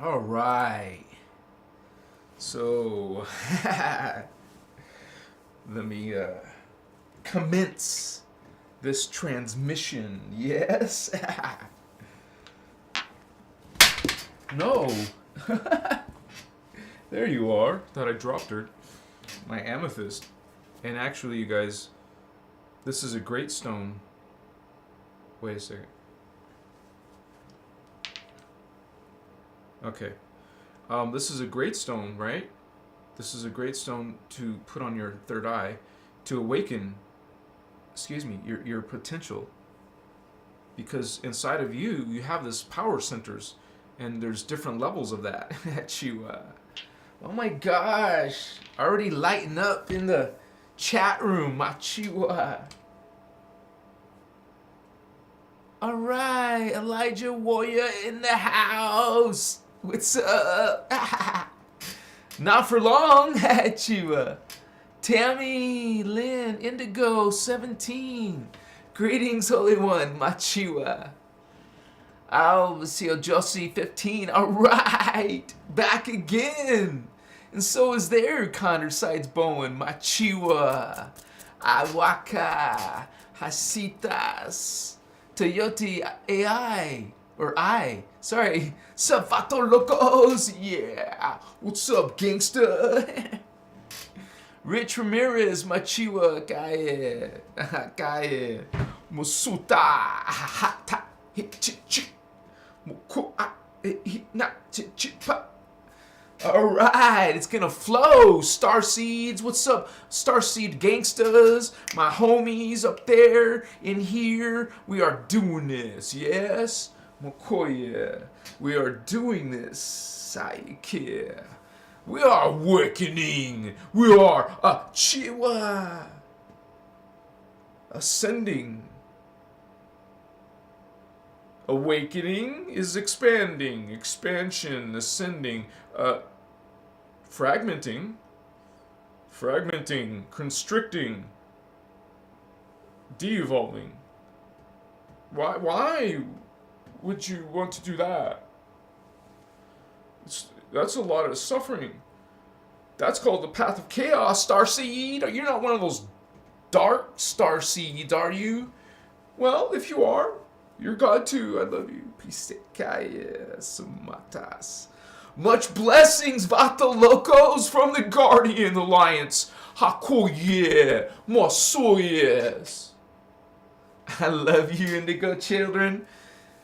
All right. So, let me commence this transmission. Yes. No. There you are. Thought I dropped her. My amethyst. And actually, you guys, this is a great stone. Wait a second. Okay. This is a great stone, right? This is a great stone to put on your third eye to awaken, your potential. Because inside of you, you have this power centers, and there's different levels of that. Oh my gosh! Already lighting up in the chat room, Machiwa. All right, Elijah Warrior in the house. What's up? Not for long, Chiwa. Tammy, Lynn, Indigo, 17. Greetings, Holy One, Machiwa. Alvacio Josie, 15. All right, back again. And so is there, Condersides Bowen, Machiwa. Awaka, Hasitas. Toyoti AI, or sorry, Savato Locos, yeah, what's up, gangsta? Rich Ramirez, Machiwa, Gaye, Musuta, Hata, Hichichi, Muku, na Chichipa. Alright, it's gonna flow. Starseeds, what's up? Starseed gangsters, my homies up there, in here. We are doing this, yes? Mokoye, we are doing this. Saike. We are awakening. We are Chiwa. Ascending. Awakening is expanding, expansion, ascending, fragmenting, constricting, de-evolving. Why would you want to do that? That's a lot of suffering. That's called the path of chaos, Starseed. You're not one of those dark Starseeds, are you? Well, if you are, you're God too. I love you. Peace. Sumatas. Much blessings, Vato Locos, from the Guardian Alliance. Hakoye. Mosoyes. I love you, Indigo children.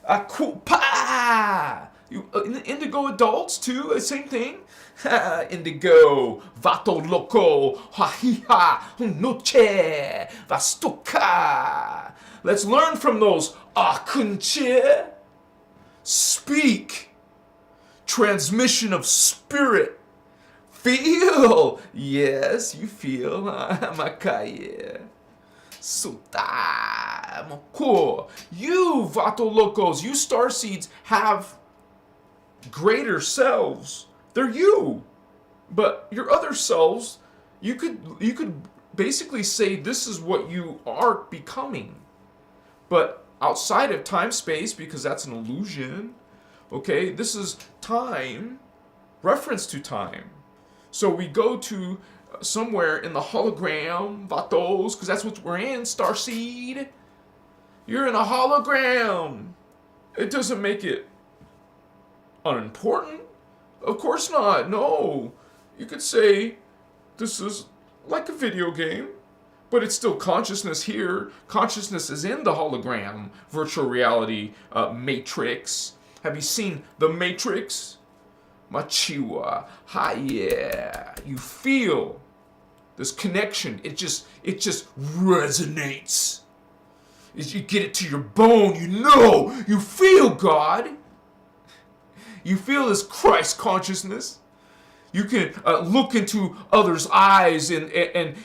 Akupa. You Indigo adults too. Same thing. Indigo. Vato Loco. Ha-hi-ha. Noche. Vastuka. Let's learn from those Akunche. Speak. Transmission of spirit. Feel. Yes, you feel. Makaye. Suta. Moko. You, Vato Locos, you Starseeds have greater selves. They're you. But your other selves, you could basically say this is what you are becoming. But outside of time-space, because that's an illusion, okay, this is time, reference to time. So we go to somewhere in the hologram, Vatos, because that's what we're in, Starseed. You're in a hologram. It doesn't make it unimportant. Of course not, no. You could say this is like a video game. But it's still consciousness here. Consciousness is in the hologram, virtual reality, Matrix. Have you seen The Matrix? Machiwa. Hi, yeah. You feel this connection. It just resonates. As you get it to your bone, you feel God. You feel this Christ consciousness. You can look into others' eyes, and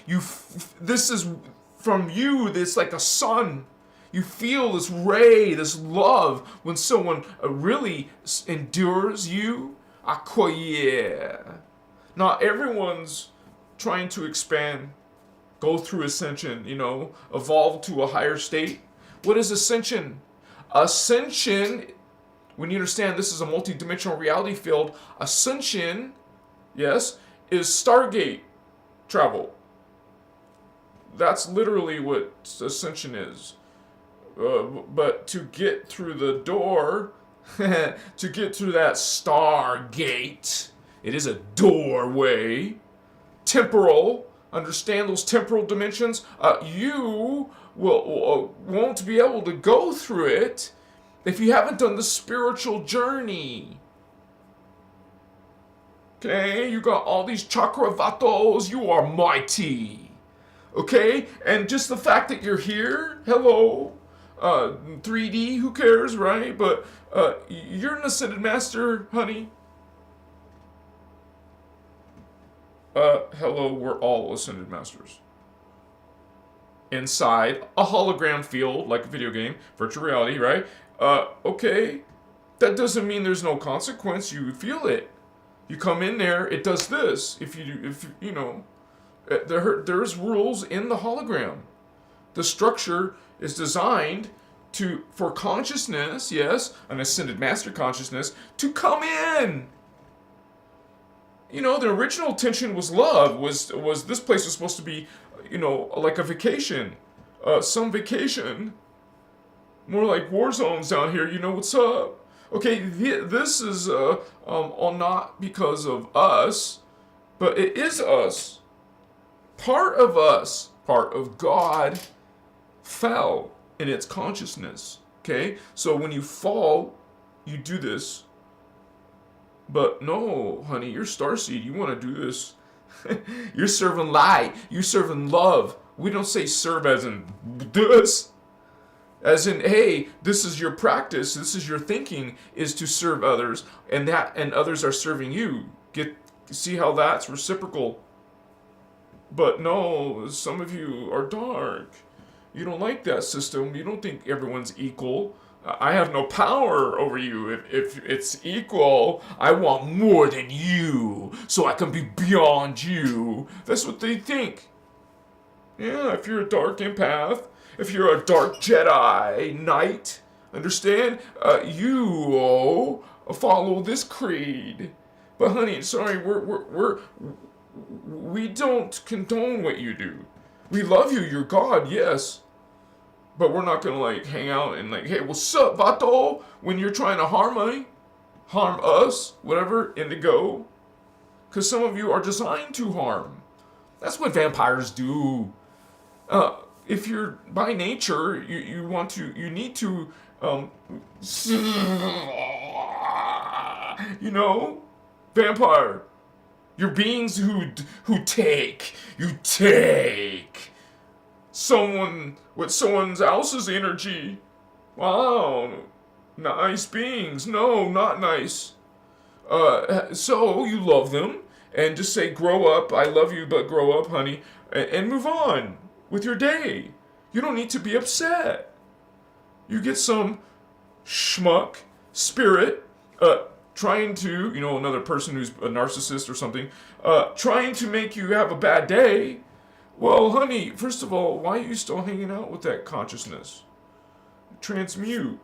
this is from you. This like a sun. You feel this ray, this love when someone really endures you. Akoye. Not everyone's trying to expand, go through ascension. Evolve to a higher state. What is ascension? Ascension When you understand this is a multi-dimensional reality field, Ascension, yes, is Stargate travel. That's literally what Ascension is. But to get through the door, to get through that Stargate, it is a doorway. Temporal, understand those temporal dimensions. You won't be able to go through it if you haven't done the spiritual journey. Okay, you got all these chakra vatos. You are mighty. Okay, and just the fact that you're here, hello, 3D, who cares, right? But you're an ascended master, honey. Hello, we're all ascended masters. Inside a hologram field, like a video game, virtual reality, right? Okay, that doesn't mean there's no consequence. You feel it. You come in there, it does this. If you know, there's rules in the hologram. The structure is designed for consciousness, yes, an ascended master consciousness, to come in. You know, the original intention was love. Was this place was supposed to be, you know, like a vacation, some vacation, more like war zones down here. You know what's up? Okay, this is not because of us, but it is us. Part of us, part of God, fell in its consciousness. Okay, so when you fall, you do this. But no, honey, you're Starseed. You want to do this. You're serving light. You're serving love. We don't say serve as in this. As in, hey, this is your practice. This is your thinking, is to serve others, and others are serving you. See how that's reciprocal. But no, some of you are dark. You don't like that system. You don't think everyone's equal. I have no power over you. If it's equal, I want more than you, so I can be beyond you. That's what they think. Yeah, if you're a dark empath, if you're a dark Jedi Knight, understand? You follow this creed. But honey, sorry, we don't condone what you do. We love you. You're God, yes. But we're not gonna like hang out and like, hey, what's up, Vato? When you're trying to harm us, whatever, indigo. Because some of you are designed to harm. That's what vampires do. If you're by nature, you need to, you know, vampire. You're beings who take. You take someone with someone else's energy. Wow, nice beings. No, not nice. So you love them and just say, grow up. I love you, but grow up, honey, and move on with your day. You don't need to be upset. You get some schmuck spirit trying to, you know, another person who's a narcissist or something, trying to make you have a bad day. Well, honey, first of all, why are you still hanging out with that consciousness? Transmute.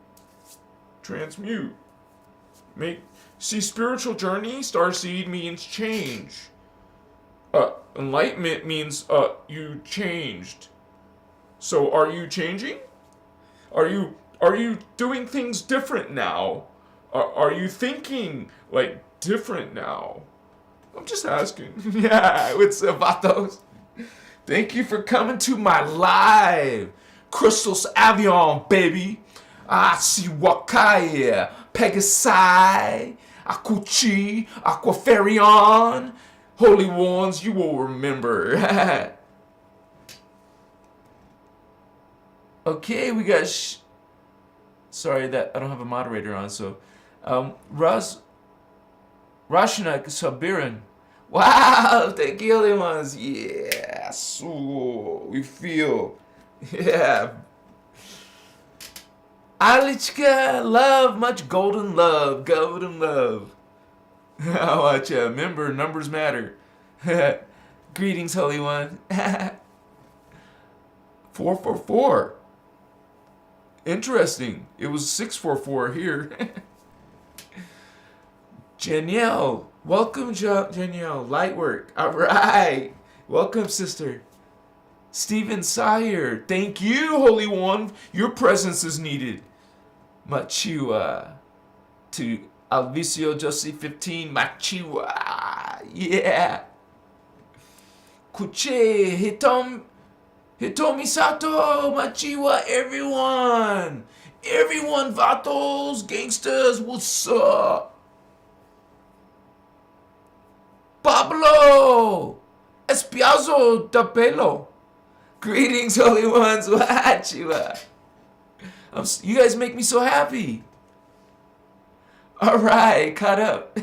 See, spiritual journey, Starseed, means change. Enlightenment means you changed. So are you changing? Are you doing things different now? Are you thinking like different now? I'm just asking. Yeah, what's up, Vatos? Thank you for coming to my live. Christos Avion, baby. Siwakaya, Pegasi, Akuchi, Aquafarion. Holy ones, you will remember. Okay, we got... Sorry that I don't have a moderator on, so... Rashnak Sabiran. Wow, thank you, holy ones. Yeah, so we feel... Yeah. Alichka, love, much golden love. How about ya? Remember, numbers matter. Greetings, holy one. 444. Interesting. It was 644 here. Danielle, welcome, Danielle. Lightwork, all right. Welcome, sister. Stephen Sire, thank you, Holy One. Your presence is needed. Machiwa. To Alvicio Josie 15, Machiwa. Yeah. Kuche, Hitomi Sato, Machiwa, everyone. Everyone, vatos, gangsters, what's up? Pablo Espiazo da Pelo. Greetings, Holy Ones. Machiwa. You guys make me so happy. All right, caught up.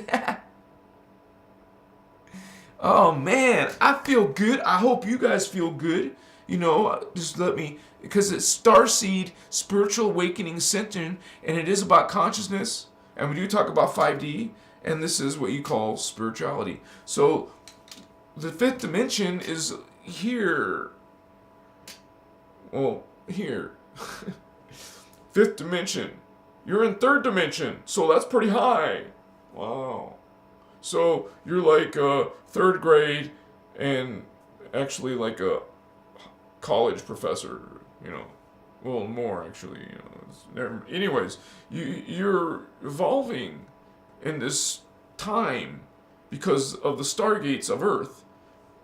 Oh man, I feel good. I hope you guys feel good. You know, just let me, because it's Starseed Spiritual Awakening Ascension, and it is about consciousness, and we do talk about 5D, and this is what you call spirituality. So the fifth dimension is here. Well, here. Fifth dimension. You're in third dimension, so that's pretty high. Wow. So you're like third grade and actually like a college professor, you know. Well, more actually, you know. Anyways, you're evolving in this time because of the stargates of Earth.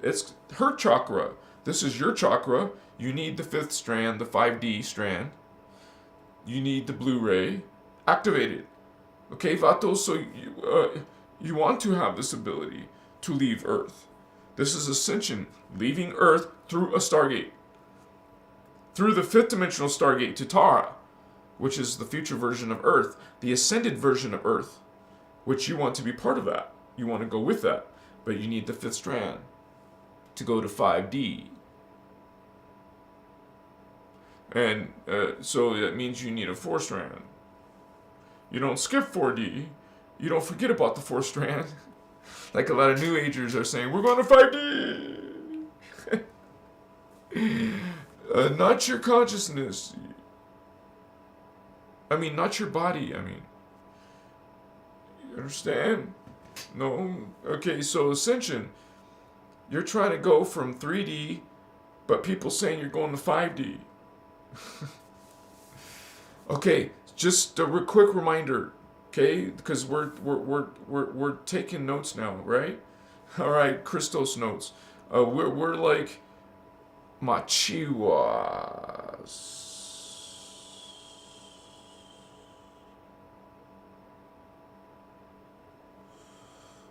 It's her chakra. This is your chakra. You need the fifth strand, the 5D strand. You need the Blu-ray activated. Okay, Vatos, so you want to have this ability to leave Earth. This is Ascension, leaving Earth through a stargate. Through the fifth dimensional stargate to Tara, which is the future version of Earth, the ascended version of Earth, which you want to be part of that. You want to go with that, but you need the fifth strand to go to 5D. And so that means you need a 4th strand. You don't skip 4D. You don't forget about the 4th strand. Like a lot of New Agers are saying, we're going to 5D. Not your consciousness. I mean, not your body. I mean, you understand? No? Okay, so Ascension. You're trying to go from 3D, but people saying you're going to 5D. Okay, just a quick reminder, okay? Because we're taking notes now, right? All right, Christos notes. We're like machiwas.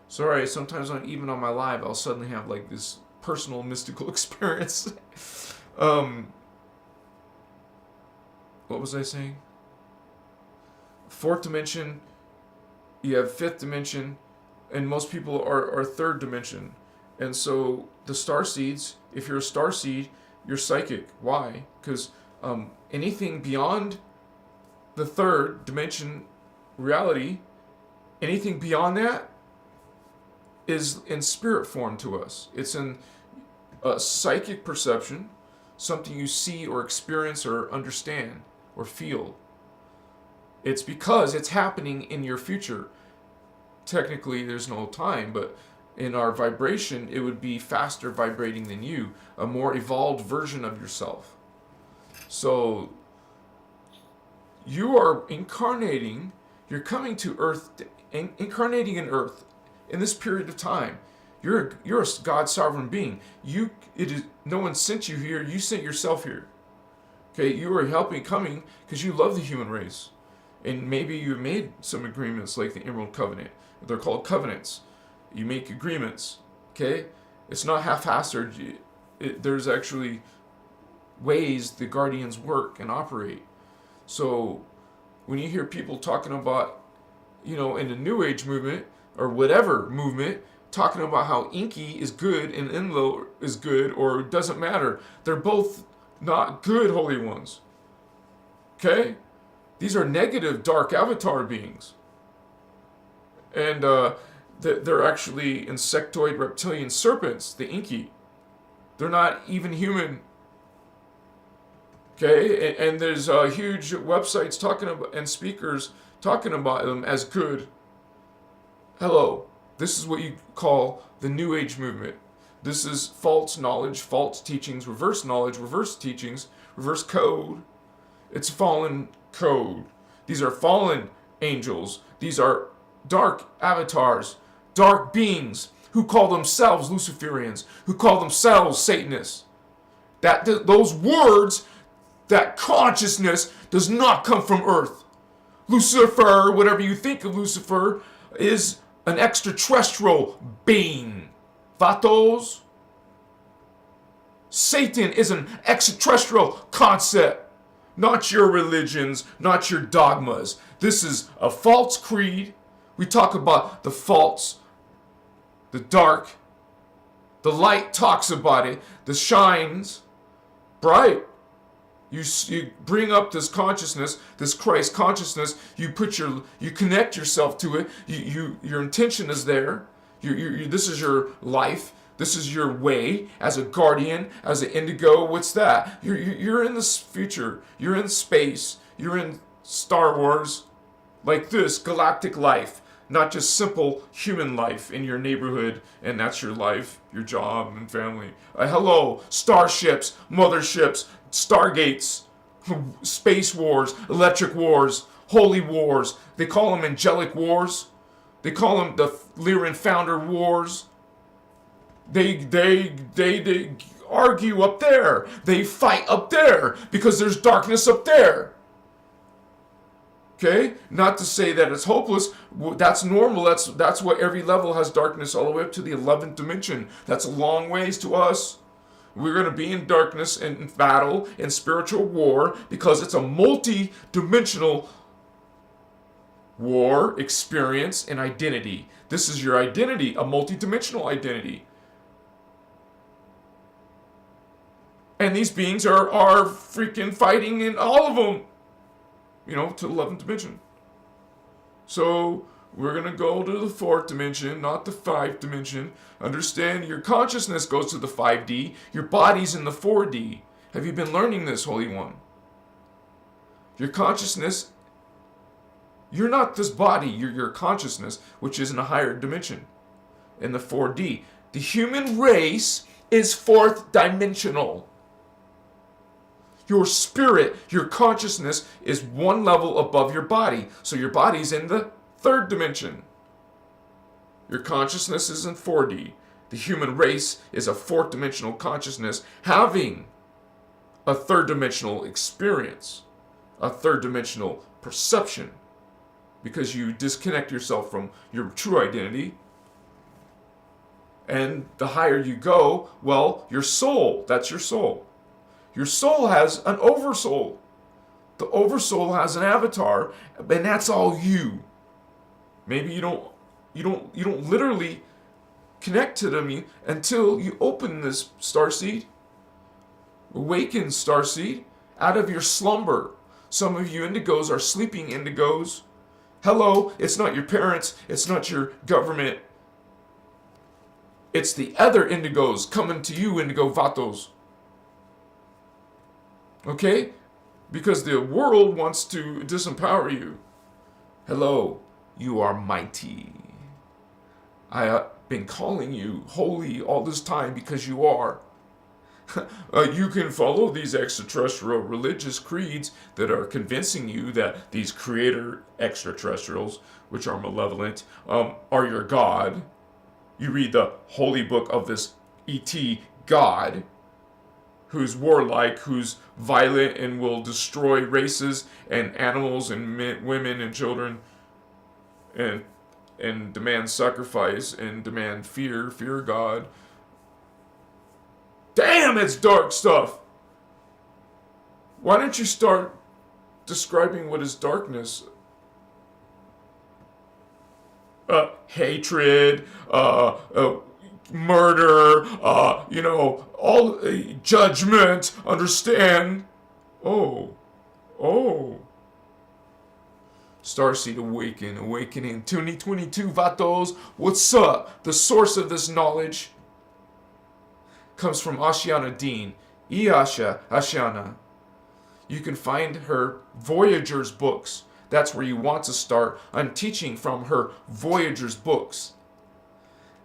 Sorry, sometimes even on my live, I'll suddenly have like this personal mystical experience. What was I saying? 4th dimension, you have 5th dimension, and most people are 3rd dimension. And so the starseeds, if you're a starseed, you're psychic. Why? Because anything beyond the 3rd dimension reality, anything beyond that is in spirit form to us. It's in a psychic perception, something you see or experience or understand or feel. It's because it's happening in your future. Technically, there's no time, but in our vibration, it would be faster vibrating than you, a more evolved version of yourself. So you are incarnating, you're coming to Earth, incarnating in Earth in this period of time. You're a God sovereign being. No one sent you here, you sent yourself here. Okay, you are coming because you love the human race. And maybe you made some agreements like the Emerald Covenant. They're called covenants. You make agreements, okay? It's not half-assed. There's actually ways the guardians work and operate. So when you hear people talking about, in the New Age movement or whatever movement, talking about how Inky is good and Enlil is good, or it doesn't matter. They're both not good Holy Ones. Okay? These are negative, dark avatar beings. And they're actually insectoid reptilian serpents, the Inky. They're not even human. Okay? And there's huge websites talking about, and speakers talking about them as good. Hello. This is what you call the New Age movement. This is false knowledge, false teachings, reverse knowledge, reverse teachings, reverse code. It's fallen code. These are fallen angels. These are dark avatars, dark beings who call themselves Luciferians, who call themselves Satanists. Those words, that consciousness does not come from Earth. Lucifer, whatever you think of Lucifer, is an extraterrestrial being. Vatos. Satan is an extraterrestrial concept. Not your religions, not your dogmas. This is a false creed. We talk about the false, the dark. The light talks about it. The shines bright. You bring up this consciousness, this Christ consciousness. You connect yourself to it. Your intention is there. This is your life. This is your way as a guardian, as an indigo. What's that? You're in this future. You're in space. You're in Star Wars, like this galactic life, not just simple human life in your neighborhood, and that's your life, your job, and family. Hello, starships, motherships, stargates, space wars, electric wars, holy wars. They call them angelic wars. They call them the Lyran founder wars. They argue up there. They fight up there because there's darkness up there. Okay? Not to say that it's hopeless. That's normal. That's what every level has darkness all the way up to the 11th dimension. That's a long ways to us. We're going to be in darkness and in battle and spiritual war because it's a multi-dimensional war, experience, and identity. This is your identity, a multi-dimensional identity. And these beings are freaking fighting in all of them, to the 11th dimension. So we're going to go to the 4th dimension, not the 5th dimension. Understand your consciousness goes to the 5D. Your body's in the 4D. Have you been learning this, Holy One? Your consciousness, you're not this body. You're your consciousness, which is in a higher dimension, in the 4D. The human race is 4th dimensional. Your spirit, your consciousness is one level above your body. So your body's in the 3rd dimension. Your consciousness is in 4D. The human race is a 4th dimensional consciousness having a 3rd dimensional experience, a 3rd dimensional perception, because you disconnect yourself from your true identity. And the higher you go, well, your soul, that's your soul. Your soul has an oversoul. The oversoul has an avatar, and that's all you. Maybe you don't literally connect to them until you open this starseed, awaken starseed out of your slumber. Some of you indigos are sleeping indigos. Hello, it's not your parents, it's not your government. It's the other indigos coming to you, indigo vatos. Okay? Because the world wants to disempower you. Hello, you are mighty. I have been calling you holy all this time because you are. You can follow these extraterrestrial religious creeds that are convincing you that these creator extraterrestrials, which are malevolent, are your God. You read the holy book of this E.T. God, who's warlike, who's violent and will destroy races and animals and women and children, and demand sacrifice and demand fear God. Damn, it's dark stuff. Why don't you start describing what is darkness? Hatred, murder, all judgment, understand? Oh. Starseed awakening 2022, vatos. What's up? The source of this knowledge comes from Ashiana Dean, Ashiana. You can find her Voyagers books. That's where you want to start. I'm teaching from her Voyager's books.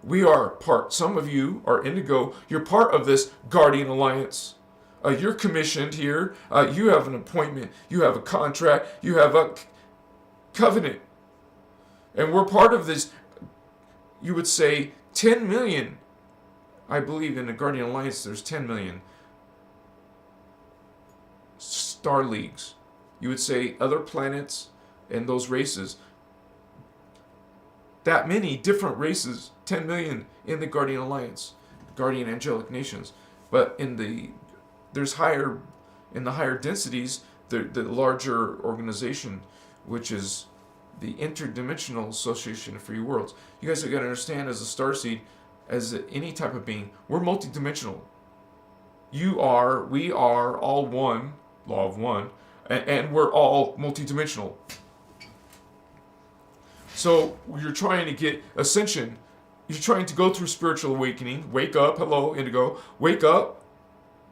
We are part, some of you are indigo, you're part of this Guardian Alliance. You're commissioned here. You have an appointment. You have a contract. You have a covenant. And we're part of this, you would say, 10 million. I believe in the Guardian Alliance there's 10 million star leagues. You would say other planets and those races. That many different races, 10 million in the Guardian Alliance, Guardian Angelic Nations. But in the higher densities, the larger organization, which is the Interdimensional Association of Free Worlds. You guys are going to understand, as a starseed, as any type of being, we're multidimensional. We are all one, law of one, and we're all multidimensional. So you're trying to get ascension. You're trying to go through spiritual awakening. Wake up. Hello, indigo. Wake up.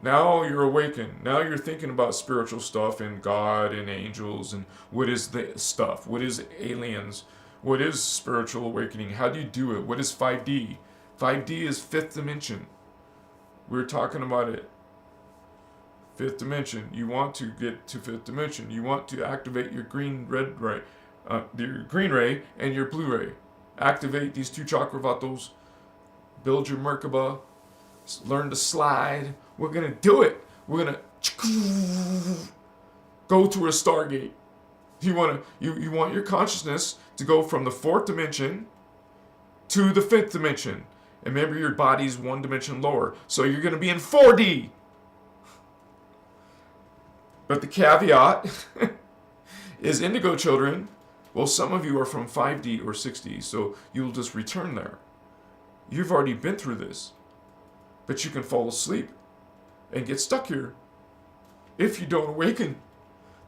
Now you're awakened. Now you're thinking about spiritual stuff and God and angels and what is the stuff? What is aliens? What is spiritual awakening? How do you do it? What is 5D? 5D is fifth dimension. We're talking about it. Fifth dimension. You want to get to fifth dimension. You want to activate your green ray and your blue ray. Activate these two chakra vatos. Build your Merkaba. Learn to slide. We're going to do it. We're going to go to a Stargate. You want your consciousness to go from the fourth dimension to the fifth dimension. And remember, your body's one dimension lower. So you're going to be in 4D. But the caveat is, indigo children, well, some of you are from 5D or 6D, so you'll just return there. You've already been through this. But you can fall asleep and get stuck here if you don't awaken.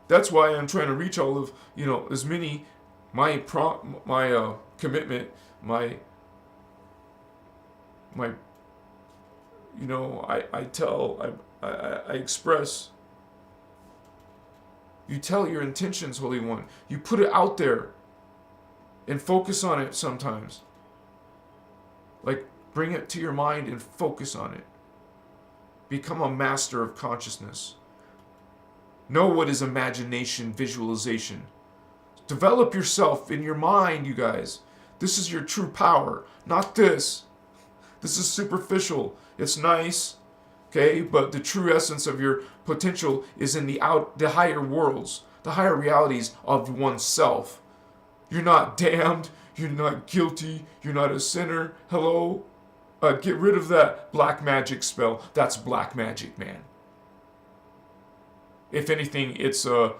That's why I'm trying to reach all of, as many, my commitment, I express. You tell your intentions, Holy One. You put it out there and focus on it sometimes. Like, bring it to your mind and focus on it. Become a master of consciousness. Know what is imagination, visualization. Develop yourself in your mind, you guys. This is your true power, not this. This is superficial. It's nice, okay? But the true essence of your potential is in the higher worlds, the higher realities of oneself. You're not damned. You're not guilty. You're not a sinner. Hello? Get rid of that black magic spell. That's black magic, man. If anything, it's a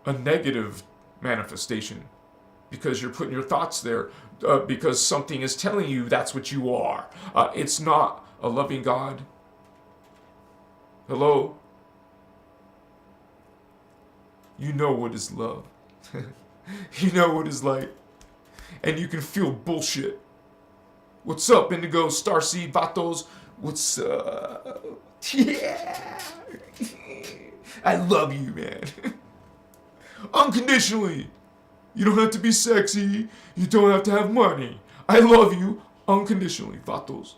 negative manifestation, because you're putting your thoughts there, because something is telling you that's what you are. It's not a loving God. Hello? You know what is love. You know what is light. And you can feel bullshit. What's up, Indigo, Starseed, Vatos? What's up? Yeah! I love you, man. Unconditionally. You don't have to be sexy. You don't have to have money. I love you unconditionally, Vatos.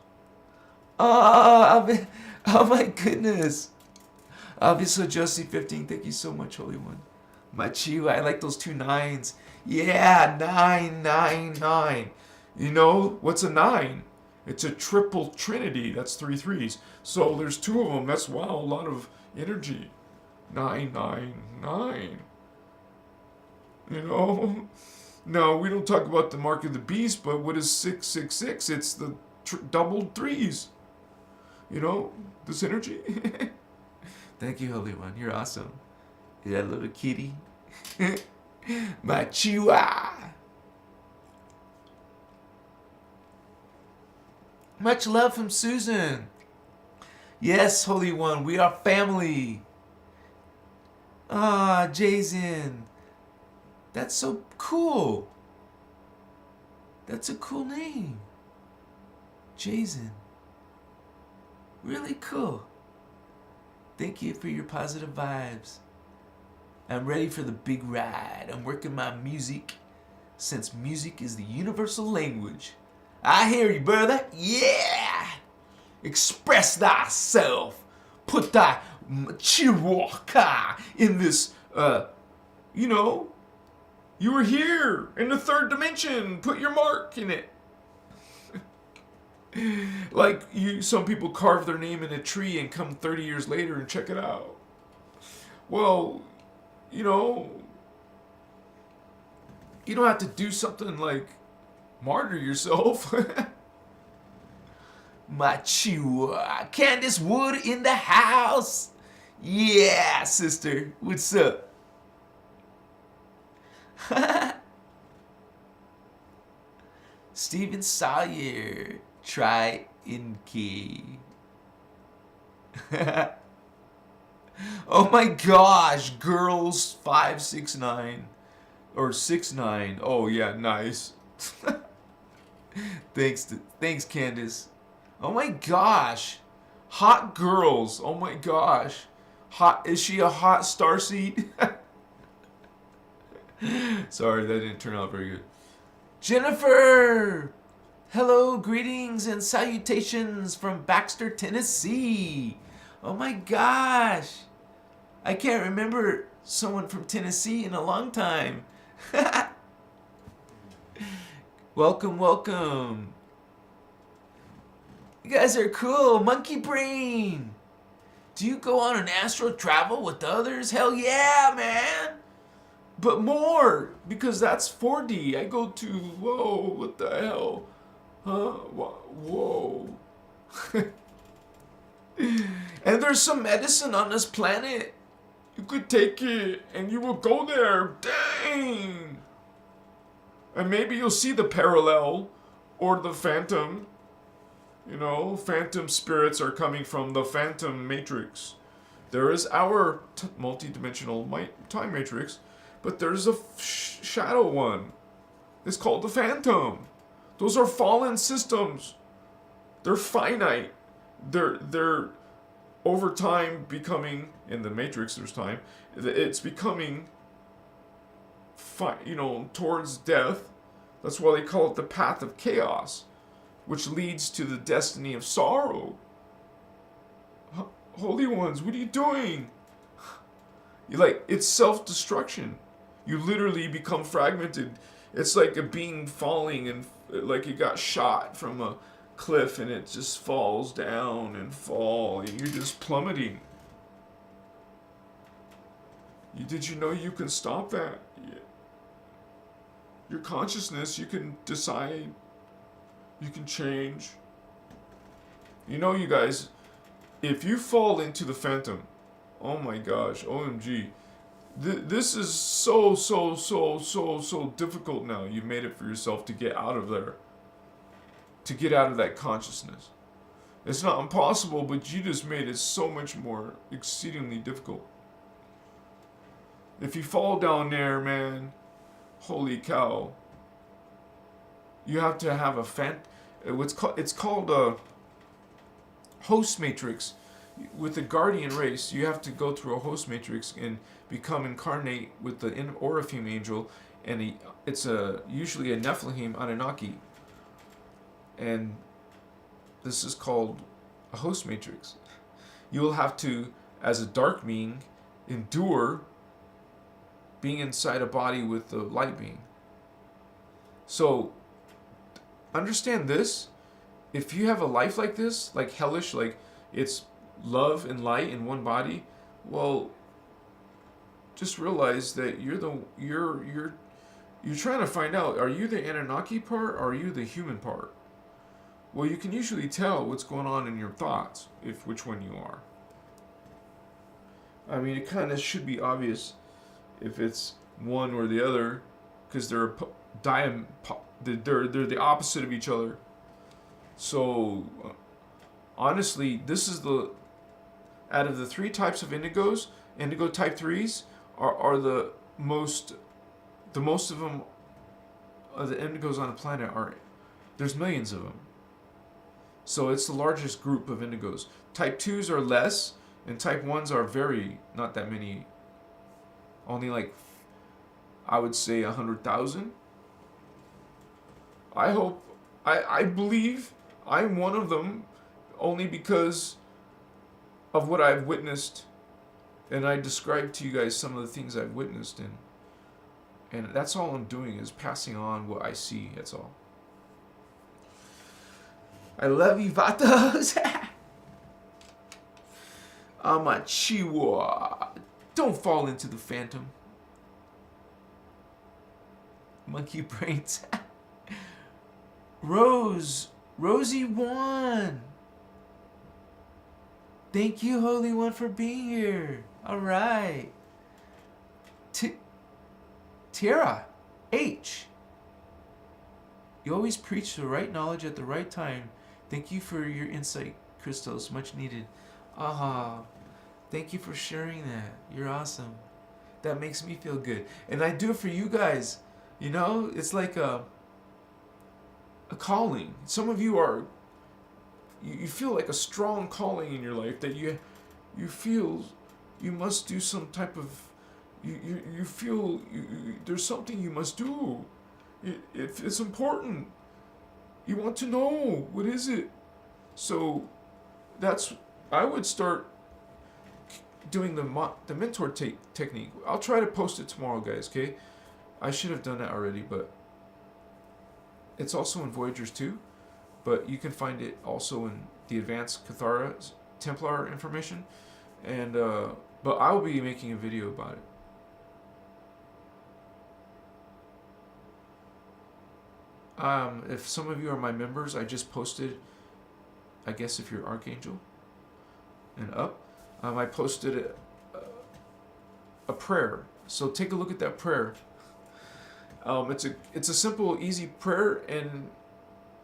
Oh my goodness. Obviously, Josie 15, thank you so much, Holy One. Machiwa, I like those 2 9s. Yeah, 999. You know, what's a 9? It's a triple trinity. That's 3 3s. So there's 2 of them. That's, wow, a lot of energy. 999. You know? No, we don't talk about the mark of the beast, but what is 666? It's the doubled 3s. You know, this energy. Thank you, Holy One. You're awesome. Yeah, little kitty. My chihuahua. Much love from Susan. Yes, Holy One, we are family. Ah, Jason. That's so cool. That's a cool name. Jason. Really cool. Thank you for your positive vibes. I'm ready for the big ride. I'm working my music, since music is the universal language. I hear you, brother. Yeah! Express thyself. Put thy chihuahua in this, you know, you were here in the third dimension. Put your mark in it. Like some people carve their name in a tree and come 30 years later and check it out. Well, you know, you don't have to do something like martyr yourself. My chihuahua. Candace Wood in the house. Yeah, sister. What's up? Steven Sawyer. Try in key. Oh my gosh, girls 569 or 69. Oh yeah, nice. Thanks, Candace. Oh my gosh, hot girls. Oh my gosh, hot. Is she a hot starseed? Sorry, that didn't turn out very good. Jennifer. Hello, greetings and salutations from Baxter, Tennessee. Oh my gosh. I can't remember someone from Tennessee in a long time. Welcome, welcome. You guys are cool. Monkey Brain. Do you go on an astral travel with others? Hell yeah, man. But more, because that's 4D. I go to, whoa, what the hell? Huh? Whoa. And there's some medicine on this planet. You could take it and you will go there. Dang. And maybe you'll see the parallel or the phantom. You know, phantom spirits are coming from the phantom matrix. There is our multi-dimensional time matrix, but there's a shadow one. It's called the phantom. Those are fallen systems. They're finite. They're over time becoming, in the matrix there's time, it's becoming towards death. That's why they call it the path of chaos, which leads to the destiny of sorrow. Holy ones, what are you doing? It's self-destruction. You literally become fragmented. It's like a being falling, and like you got shot from a cliff and it just falls down and you're just plummeting. Did you know you can stop that? Your consciousness, you can decide, you can change. You know, you guys, if you fall into the phantom, oh my gosh, OMG, this is so difficult now. You've made it for yourself to get out of there. To get out of that consciousness. It's not impossible, but you just made it so much more exceedingly difficult. If you fall down there, man, holy cow. You have to have it's called a host matrix. With the guardian race, you have to go through a host matrix and become incarnate with the Orifim angel, and it's usually a Nephilim Anunnaki. And this is called a host matrix. You will have to, as a dark being, endure being inside a body with the light being. So, understand this. If you have a life like this, like hellish, like it's love and light in one body, well, just realize that you're trying to find out, are you the Anunnaki part or are you the human part? Well, you can usually tell what's going on in your thoughts, which one you are. I mean, it kind of should be obvious if it's one or the other, because they're the opposite of each other. So, honestly, this is out of the 3 types of indigos, indigo type 3s are the most of them, the indigos on the planet there's millions of them. So it's the largest group of indigos. Type 2s are less, and type 1s are not that many. Only like, I would say 100,000. I hope, I believe I'm one of them, only because of what I've witnessed, and I described to you guys some of the things I've witnessed, and that's all I'm doing is passing on what I see. That's all. I love you, Vatos. Amachiwa. Don't fall into the phantom. Monkey brains. Rosie won. Thank you, Holy One, for being here. All right. Tara H. You always preach the right knowledge at the right time. Thank you for your insight, Christos. Much needed. Thank you for sharing that. You're awesome. That makes me feel good. And I do it for you guys. You know, it's like a calling. Some of you are, you feel like a strong calling in your life that you feel you must do some type of, you feel there's something you must do. It's important. You want to know, what is it? So I would start doing the mentor technique. I'll try to post it tomorrow, guys, okay? I should have done that already, but it's also in Voyagers too, but you can find it also in the Advanced Cathara Templar information, and but I'll be making a video about it. If some of you are my members, I just posted, I guess if you're Archangel and up, I posted a prayer. So take a look at that prayer. It's a simple, easy prayer,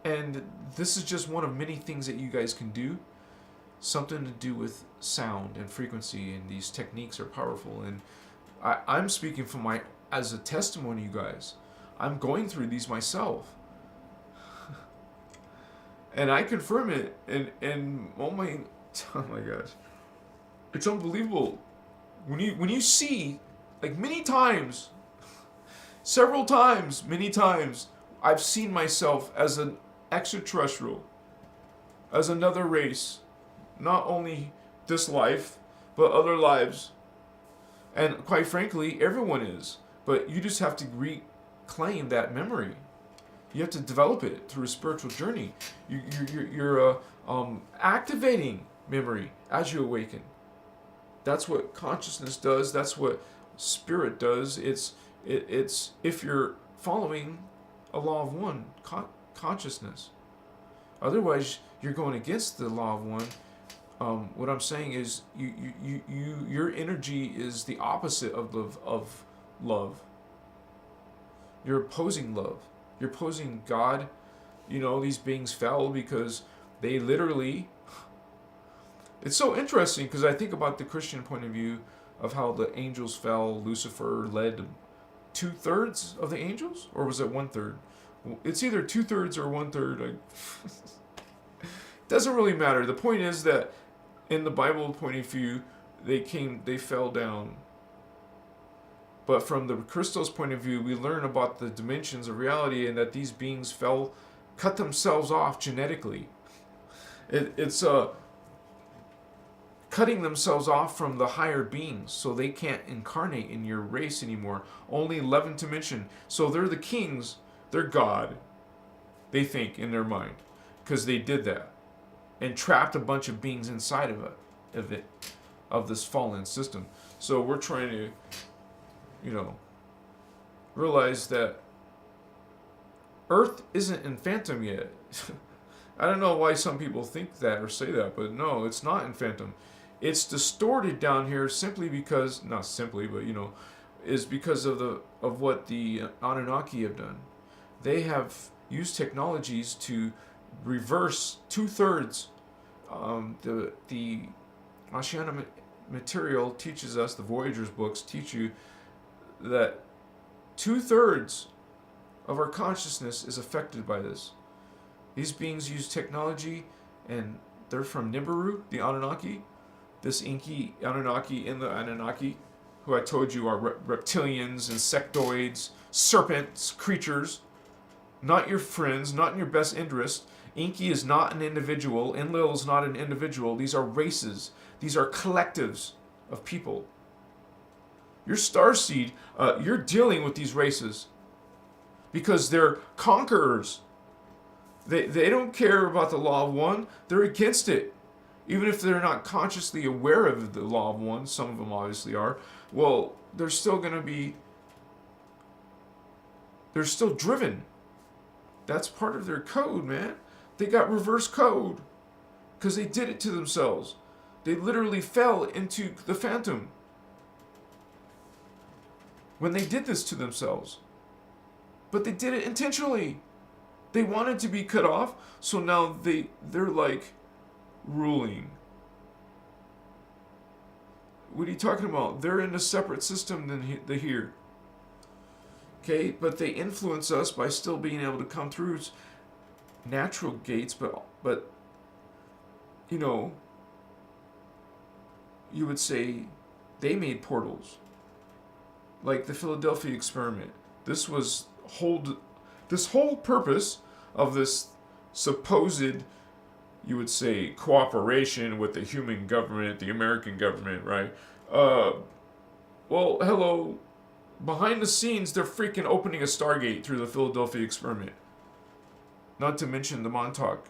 and this is just one of many things that you guys can do. Something to do with sound and frequency, and these techniques are powerful. And I'm speaking from as a testimony, you guys. I'm going through these myself. And I confirm it, and oh my gosh, it's unbelievable. When you see, like many times, several times, many times, I've seen myself as an extraterrestrial, as another race, not only this life, but other lives. And quite frankly, everyone is. But you just have to reclaim that memory. You have to develop it through a spiritual journey. You're activating memory as you awaken. That's what consciousness does. That's what spirit does. It's if you're following a law of one, consciousness. Otherwise, you're going against the law of one. What I'm saying is, your energy is the opposite of love. You're opposing love. You're opposing God. You know, these beings fell because they literally. It's so interesting because I think about the Christian point of view of how the angels fell. Lucifer led 2/3 of the angels, or was it 1/3? It's either 2/3 or 1/3. Doesn't really matter. The point is that in the Bible point of view, they fell down. But from the Christos point of view, we learn about the dimensions of reality and that these beings cut themselves off genetically. It's cutting themselves off from the higher beings, so they can't incarnate in your race anymore. Only 11th dimension. So they're the kings. They're God. They think in their mind, because they did that and trapped a bunch of beings inside of this fallen system. So we're trying to, realize that Earth isn't in phantom yet. I don't know why some people think that or say that, but no, it's not in phantom. It's distorted down here simply because, not simply, but is because of what the Anunnaki have done. They have used technologies to reverse 2/3. The Oceana material teaches us, the Voyagers books teach you that 2/3 of our consciousness is affected by this. These beings use technology, and they're from Nibiru, the Anunnaki. This inky Anunnaki in the Anunnaki, who I told you are reptilians, insectoids, serpents, creatures, not your friends, not in your best interest. Inky is not an individual. Enlil is not an individual. These are races. These are collectives of people. Your Starseed, you're dealing with these races because they're conquerors. They don't care about the law of one. They're against it. Even if they're not consciously aware of the law of one, some of them obviously are, well, they're still going to be, they're still driven. That's part of their code, man. They got reverse code because they did it to themselves. They literally fell into the phantom when they did this to themselves. But they did it intentionally. They wanted to be cut off, so now they're like ruling. What are you talking about? They're in a separate system than the here. Okay, but they influence us by still being able to come through natural gates, but you know, you would say they made portals. Like the Philadelphia experiment. This whole purpose of this supposed, you would say, cooperation with the human government, the American government, right? Well, hello. Behind the scenes, they're freaking opening a Stargate through the Philadelphia experiment. Not to mention the Montauk.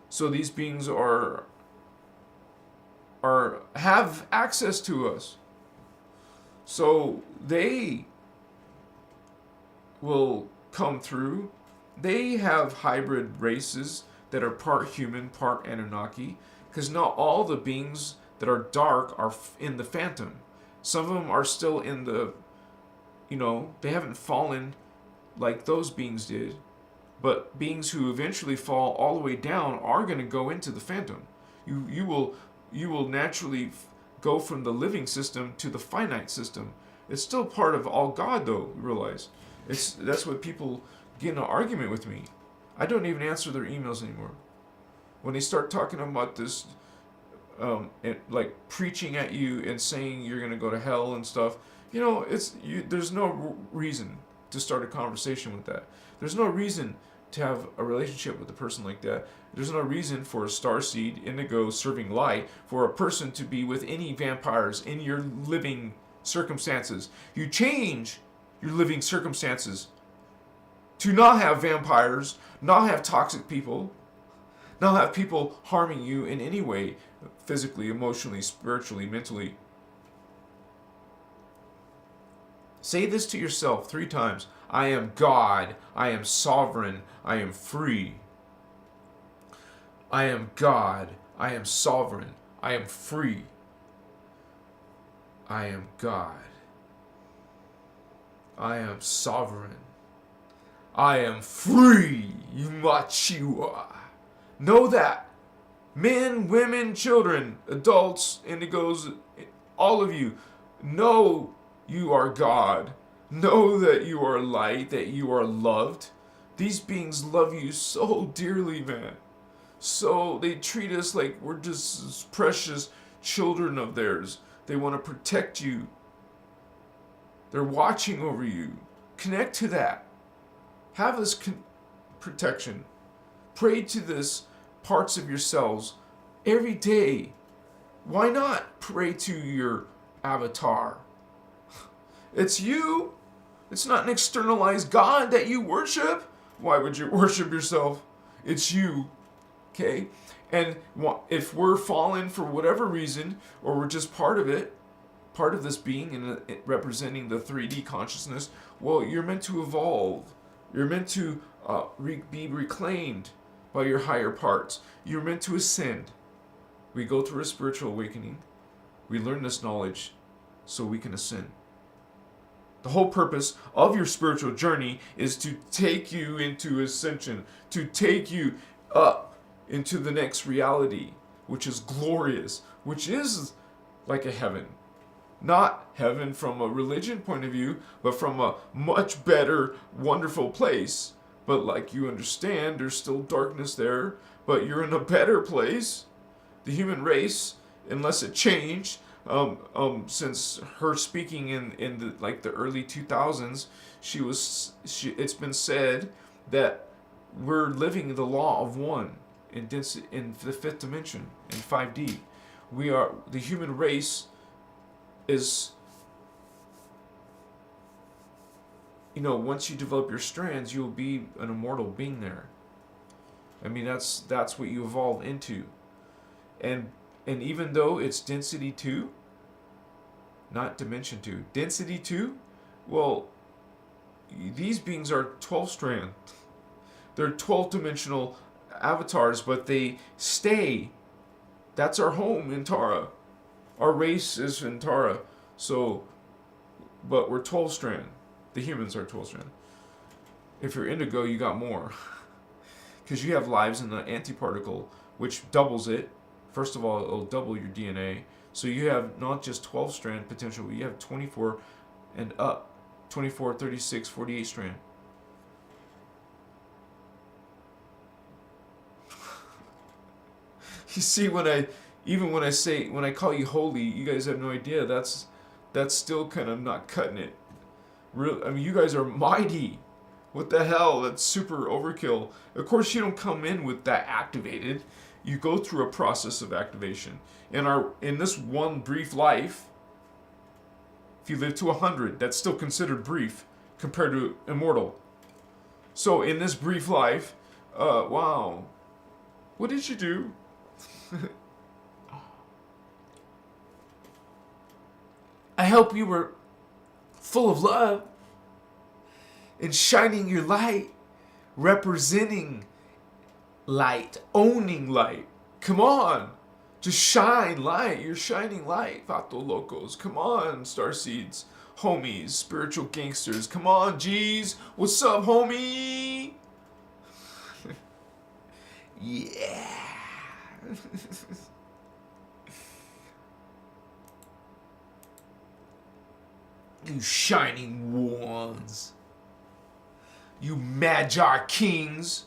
So these beings have access to us. So they will come through. They have hybrid races that are part human, part Anunnaki. Because not all the beings that are dark are in the phantom. Some of them are still in the, you know, they haven't fallen like those beings did. But beings who eventually fall all the way down are going to go into the phantom. You will naturally go from the living system to the finite system. It's still part of all God, though. Realize that's what people get in an argument with me. I don't even answer their emails anymore. When they start talking about this, like preaching at you and saying you're going to go to hell and stuff, you know, there's no reason to start a conversation with that. There's no reason to have a relationship with a person like that. There's no reason for a starseed, indigo, serving light, for a person to be with any vampires in your living circumstances. You change your living circumstances to not have vampires, not have toxic people, not have people harming you in any way, physically, emotionally, spiritually, mentally. Say this to yourself 3 times. I am God. I am sovereign. I am free. I am God. I am sovereign. I am free. I am God. I am sovereign. I am free. Yumachua. Know that. Men, women, children, adults, indigos, all of you, know you are God. Know that you are light, that you are loved. These beings love you so dearly, man. So they treat us like we're just precious children of theirs. They want to protect you. They're watching over you. Connect to that. Have this protection. Pray to this parts of yourselves every day. Why not pray to your avatar? It's you. It's not an externalized God that you worship. Why would you worship yourself? It's you. Okay? And if we're fallen for whatever reason, or we're just part of it, part of this being and representing the 3D consciousness, well, you're meant to evolve. You're meant to be reclaimed by your higher parts. You're meant to ascend. We go through a spiritual awakening. We learn this knowledge so we can ascend. The whole purpose of your spiritual journey is to take you into ascension, to take you up into the next reality, which is glorious, which is like a heaven. Not heaven from a religion point of view, but from a much better, wonderful place. But like you understand, there's still darkness there, but you're in a better place. The human race, unless it changed, Since her speaking in the early 2000s, it's been said that we're living the law of one in density, in the fifth dimension, in 5D. The human race is, once you develop your strands, you'll be an immortal being there. I mean, that's what you evolve into. And even though it's density 2, not dimension 2, density 2, well, these beings are 12 strand. They're 12 dimensional avatars, but they stay. That's our home in Tara. Our race is in Tara. So, but we're 12 strand. The humans are 12 strand. If you're indigo, you got more. Because you have lives in the antiparticle, which doubles it. First of all, it'll double your DNA. So you have not just 12 strand potential, but you have 24 and up. 24, 36, 48 strand. You see, when I call you holy, you guys have no idea. That's still kind of not cutting it. I mean, you guys are mighty. What the hell? That's super overkill. Of course, you don't come in with that activated. You go through a process of activation. In this one brief life, if you live to 100, that's still considered brief compared to immortal. So in this brief life, wow, what did you do? I hope you were full of love and shining your light, representing light, owning light. Come on, just shine light. You're shining light, Vato Locos. Come on, Starseeds, homies, spiritual gangsters. Come on, G's. What's up, homie? Yeah. You shining ones. You Magi kings.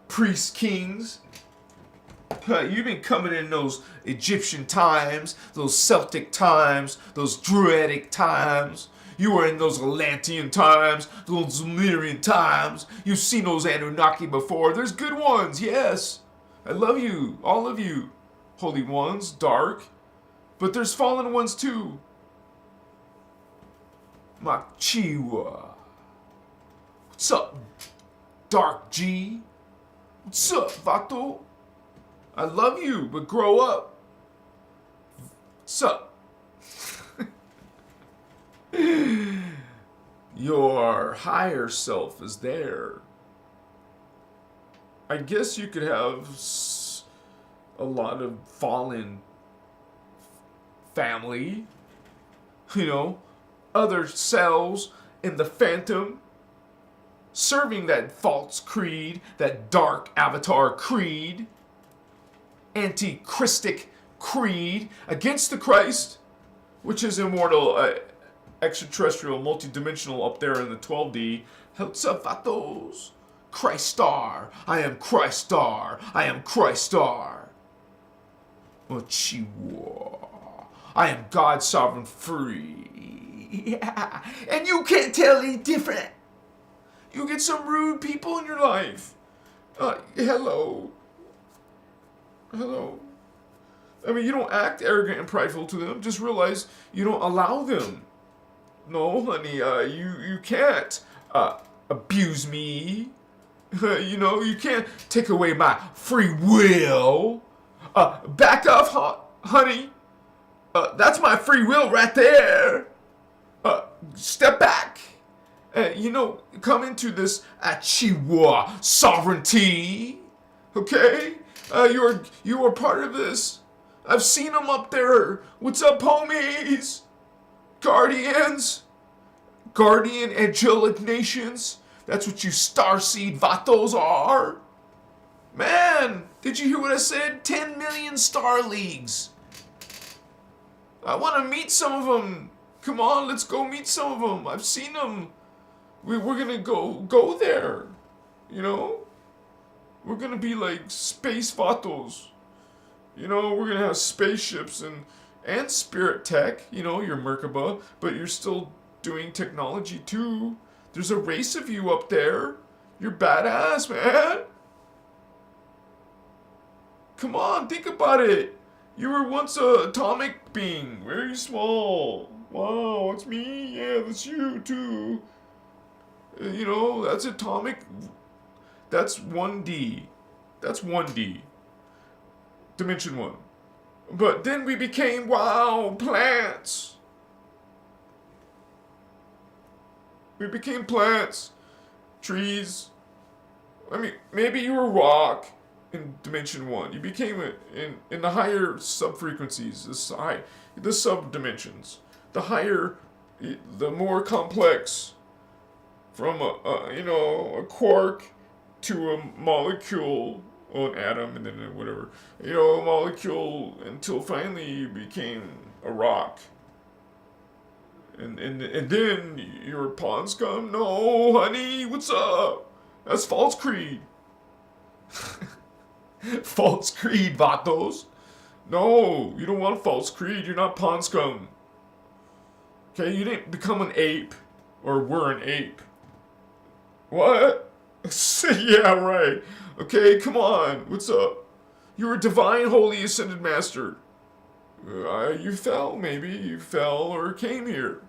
Priest kings. You've been coming in those Egyptian times, those Celtic times, those Druidic times. You were in those Atlantean times, those Lemurian times. You've seen those Anunnaki before. There's good ones, yes. I love you, all of you. Holy ones, dark. But there's fallen ones too. Machiwa. What's up, Dark G? What's up, Vato? I love you, but grow up. What's up? Your higher self is there. I guess you could have a lot of fallen family, other selves in the phantom, serving that false creed, that dark avatar creed, anti-Christic creed against the Christ, which is immortal, extraterrestrial, multidimensional up there in the 12D. What's up, Vatos? Christ Star. I am Christ Star. I am Christ Star. Machiwa. I am God sovereign free. Yeah. And you can't tell any different. You get some rude people in your life. Hello. Hello. I mean, you don't act arrogant and prideful to them. Just realize you don't allow them. No, honey, you can't abuse me. You can't take away my free will. Back off, honey. That's my free will right there. Step back. Come into this Chihuahua sovereignty. Okay? You are part of this. I've seen them up there. What's up, homies? Guardians. Guardian angelic nations. That's what you Starseed Vatos are. Man, did you hear what I said? 10 million star leagues. I want to meet some of them. Come on, let's go meet some of them. I've seen them. We're gonna go there. We're gonna be like space Vatos. We're gonna have spaceships and spirit tech. You know, you're Merkaba, but you're still doing technology too. There's a race of you up there. You're badass, man. Come on, think about it. You were once a atomic being, very small. Wow, it's me. Yeah, that's you too. You know, that's atomic. That's 1D. That's 1D. Dimension 1. But then we became, wow, plants. We became plants, trees. I mean, maybe you were rock in Dimension 1. You became in the higher sub-frequencies, the sub-dimensions. The higher, the more complex, from a quark to a molecule, or an atom, and then whatever. You know, a molecule, until finally you became a rock. And then you're a pawn scum? No, honey, what's up? That's false creed. False creed, vatos. No, you don't want false creed. You're not pawn scum. Okay, you didn't become an ape. Or were an ape. What? Yeah, right. Okay, come on. What's up? You're a divine, holy, ascended master. You fell, maybe. You fell or came here.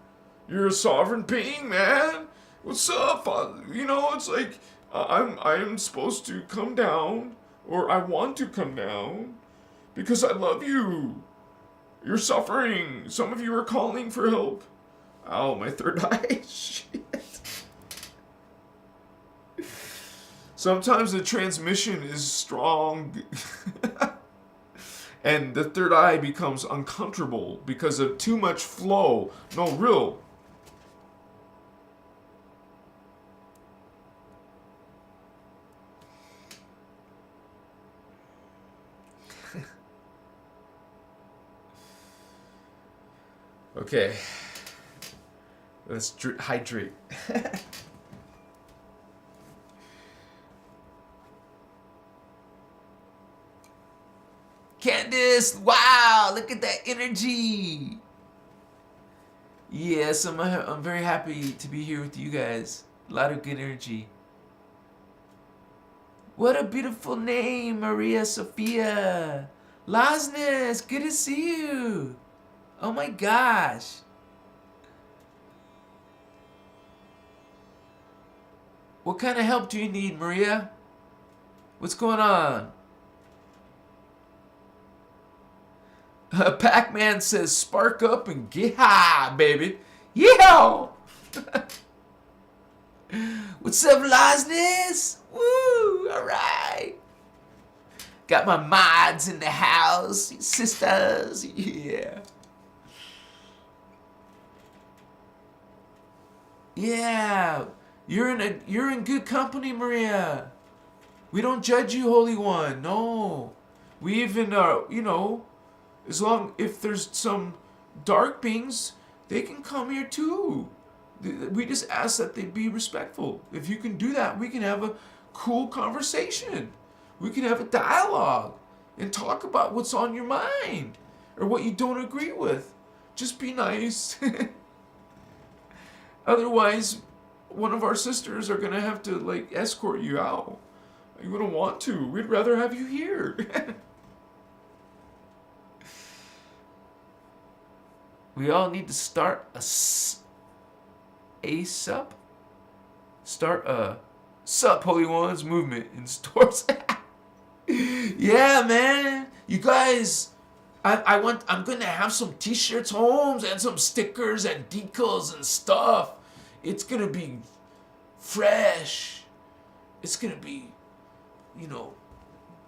You're a sovereign being, man. What's up? You know, it's like I'm supposed to come down, or I want to come down, because I love you. You're suffering. Some of you are calling for help. Ow, my third eye. Shit. Sometimes the transmission is strong. And the third eye becomes uncomfortable because of too much flow. No, real. Okay. Let's hydrate. Candace, wow, look at that energy. Yes, I'm very happy to be here with you guys. A lot of good energy. What a beautiful name, Maria Sophia. Lasnes, good to see you. Oh my gosh. What kind of help do you need, Maria? What's going on? Pac-Man says, spark up and get high, baby. Yeah! What's up, Lasnes? Woo! Alright. Got my mods in the house. Sisters. Yeah. Yeah. You're in good company, Maria. We don't judge you, Holy One. No. We even if there's some dark beings, they can come here too. We just ask that they be respectful. If you can do that, we can have a cool conversation. We can have a dialogue and talk about what's on your mind or what you don't agree with. Just be nice. Otherwise, one of our sisters are going to have to escort you out. You wouldn't want to. We'd rather have you here. We all need to start a sup? Start a sup, Holy Ones movement in stores. Yeah, man. You guys, I'm gonna have some t-shirts, Holmes, and some stickers and decals and stuff. It's gonna be fresh. It's gonna be,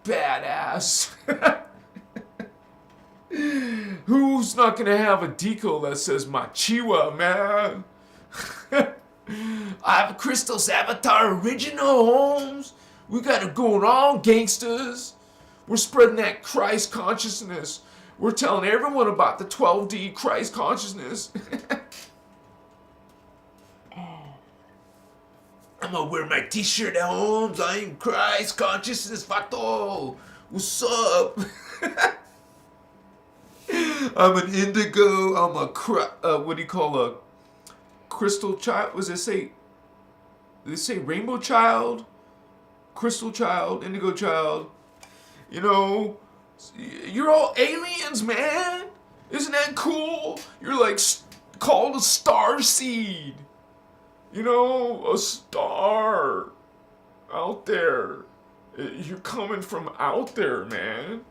badass. Who's not gonna have a decal that says Machiwa, man? I have a Christos Avatar original, Holmes. We got it going on, gangsters. We're spreading that Christ consciousness. We're telling everyone about the 12D Christ consciousness. I'm gonna wear my t-shirt at Holmes. I am Christ consciousness, Vato. What's up? I'm an indigo. I'm a what do you call a crystal child? Was it say? Did it say rainbow child, crystal child, indigo child? You know, you're all aliens, man. Isn't that cool? You're like called a starseed. You know, a star out there. You're coming from out there, man.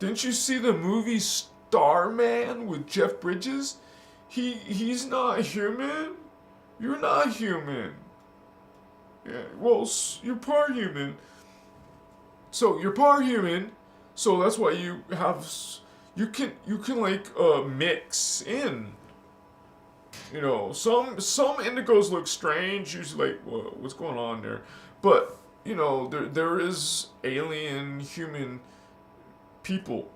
Didn't you see the movie Starman with Jeff Bridges? He's not human. You're not human. Yeah, well, you're part human. So you're part human. So that's why you can like mix in. You know, some indigos look strange. Usually, like, what's going on there? But you know, there is alien human people.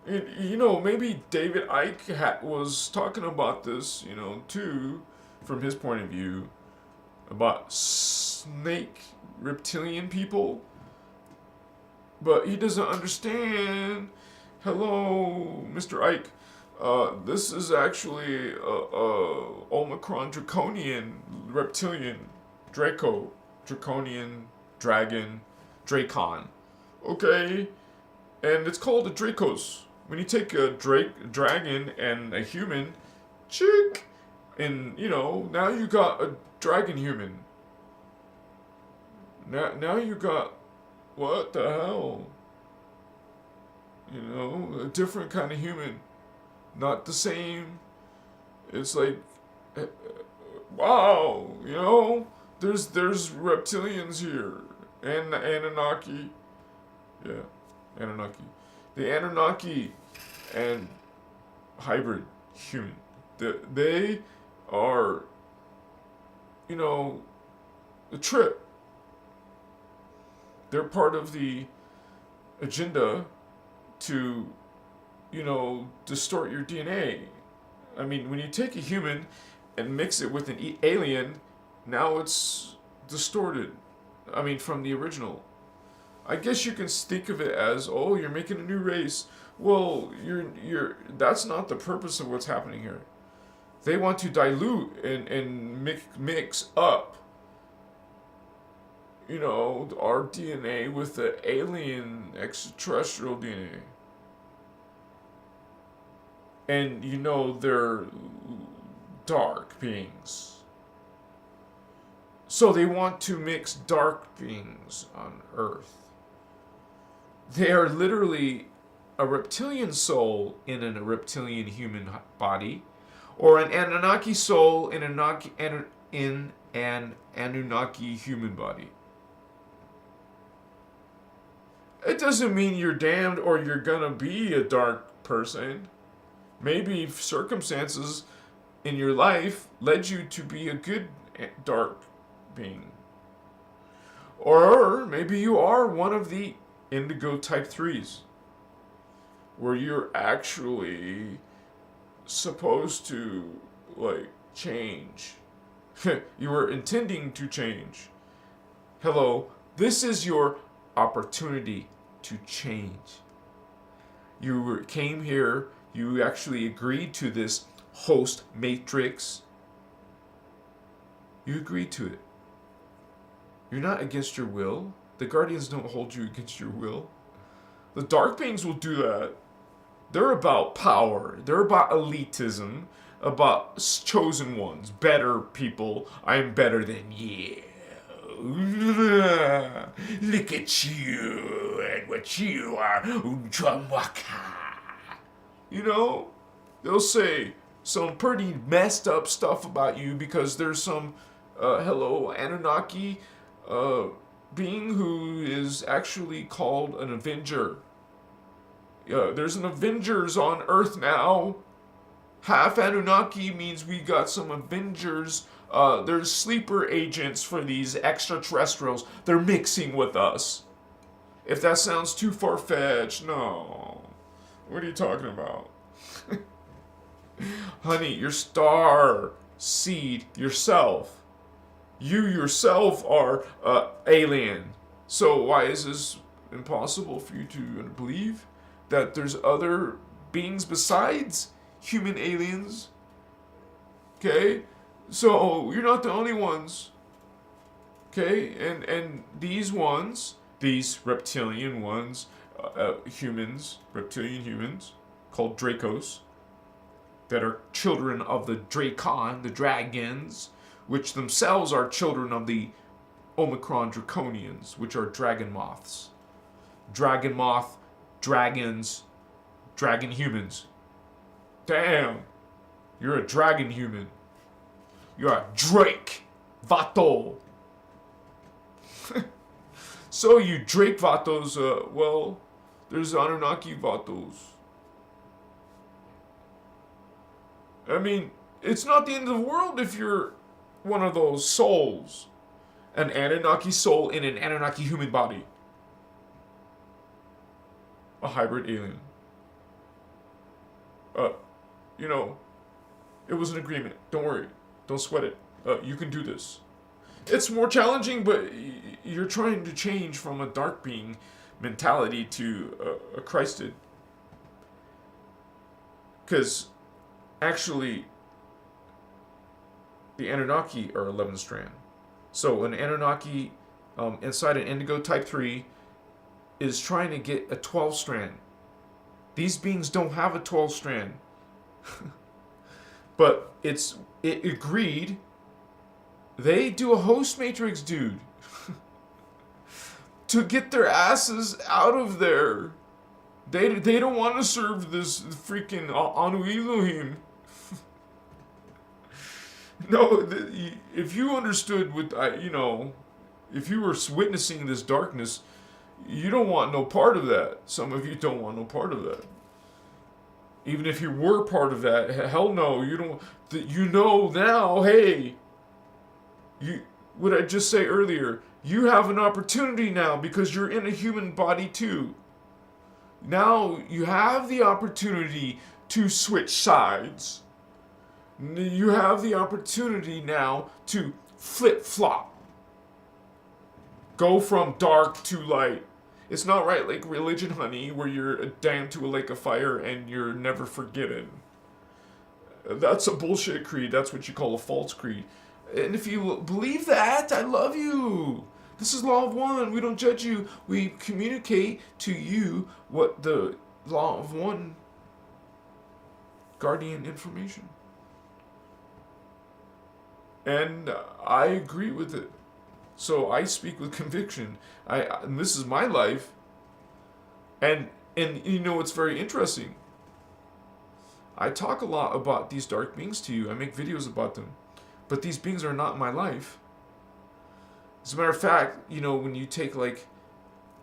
And, you know, maybe David Icke was talking about this, you know, too, from his point of view, about snake reptilian people. But he doesn't understand. Hello, Mr. Icke. This is actually Omicron Draconian reptilian Draco. Draconian Dragon Dracon. Okay? And it's called a Dracos. When you take a dragon and a human, chick, and you know, now you got a dragon human. Now you got, what the hell? You know, a different kind of human. Not the same. It's like, wow, you know, there's reptilians here. And the Anunnaki. Yeah, Anunnaki. The Anunnaki and hybrid human. They are, you know, the trip. They're part of the agenda to, you know, distort your DNA. I mean, when you take a human and mix it with an alien, now it's distorted. I mean, from the original. I guess you can think of it as, oh, you're making a new race. Well, you're that's not the purpose of what's happening here. They want to dilute and mix up, you know, our DNA with the alien extraterrestrial DNA. And you know, they're dark beings. So they want to mix dark beings on Earth. They are literally a reptilian soul in a reptilian human body, or an Anunnaki soul in an Anunnaki human body. It doesn't mean you're damned or you're gonna be a dark person. Maybe circumstances in your life led you to be a good dark being. Or maybe you are one of the indigo type 3s, where you're actually supposed to, like, change. You were intending to change. Hello, this is your opportunity to change. You came here, you actually agreed to this host matrix. You agreed to it. You're not against your will. The Guardians don't hold you against your will. The Dark Beings will do that. They're about power. They're about elitism. About chosen ones. Better people. I'm better than you. Look at you and what you are. You know? They'll say some pretty messed up stuff about you because there's some, hello, Anunnaki, being who is actually called an Avenger. There's an Avengers on Earth now. Half Anunnaki means we got some Avengers. There's sleeper agents for these extraterrestrials. They're mixing with us. If that sounds too far-fetched, no. What are you talking about? Honey, you're star seed yourself. You yourself are alien. So why is this impossible for you to believe? That there's other beings besides human aliens. Okay? So you're not the only ones. Okay? And these ones, these reptilian ones, humans, reptilian humans, called Dracos, that are children of the Dracon, the dragons, which themselves are children of the Omicron Draconians, which are dragon moths. Dragon moth, dragons, dragon humans. Damn, you're a dragon human. You're a Drake Vato. So you Drake Vatos, well, there's Anunnaki Vatos. I mean, it's not the end of the world if you're one of those souls. An Anunnaki soul in an Anunnaki human body. A hybrid alien. You know, it was an agreement. Don't worry. Don't sweat it. You can do this. It's more challenging, but you're trying to change from a dark being mentality to a Christed. Because actually, the Anunnaki are 11 strand. So an Anunnaki inside an Indigo Type 3 is trying to get a 12 strand. These beings don't have a 12 strand. But it agreed. They do a host matrix, dude. To get their asses out of there. They don't want to serve this freaking Anu Elohim. No, if you understood what if you were witnessing this darkness, you don't want no part of that. Some of you don't want no part of that. Even if you were part of that, hell no, you don't. You know now, hey, what I just say earlier, you have an opportunity now because you're in a human body too. Now you have the opportunity to switch sides. You have the opportunity now to flip-flop. Go from dark to light. It's not right like religion, honey, where you're damned to a lake of fire and you're never forgiven. That's a bullshit creed. That's what you call a false creed. And if you believe that, I love you. This is Law of One. We don't judge you. We communicate to you what the Law of One guardian information. And I agree with it. So I speak with conviction. And this is my life. And you know what's very interesting? I talk a lot about these dark beings to you. I make videos about them. But these beings are not my life. As a matter of fact, when you take like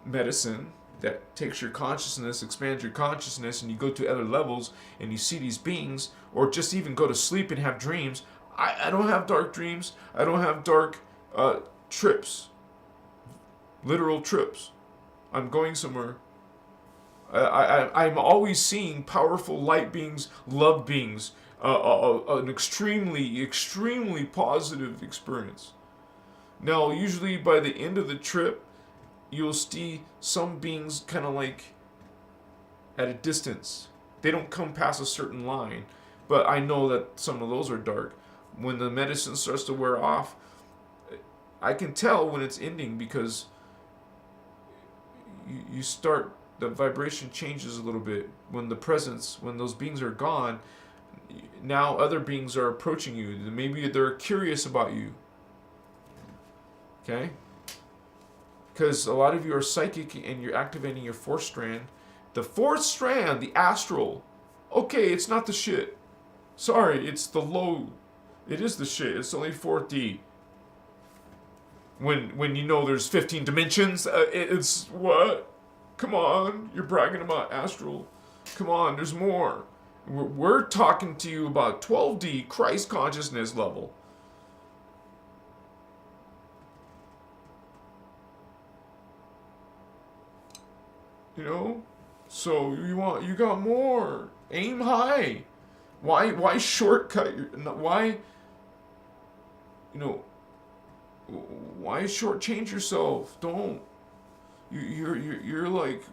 medicine that takes your consciousness, expands your consciousness, and you go to other levels and you see these beings, or just even go to sleep and have dreams. I don't have dark dreams. I don't have dark trips. Literal trips. I'm going somewhere. I'm always seeing powerful light beings, love beings, an extremely, extremely positive experience. Now, usually by the end of the trip, you'll see some beings kind of like at a distance. They don't come past a certain line, but I know that some of those are dark. When the medicine starts to wear off, I can tell when it's ending because you start, the vibration changes a little bit. When those beings are gone, now other beings are approaching you. Maybe they're curious about you. Okay? Because a lot of you are psychic and you're activating your fourth strand. The fourth strand, the astral, okay, it's not the shit. Sorry, it's the low. It is the shit. It's only 4D. When there's 15 dimensions, it's what? Come on, you're bragging about astral. Come on, there's more. We're talking to you about 12D Christ consciousness level. So you got more. Aim high. Why shortcut? Why shortchange yourself? Don't. You're like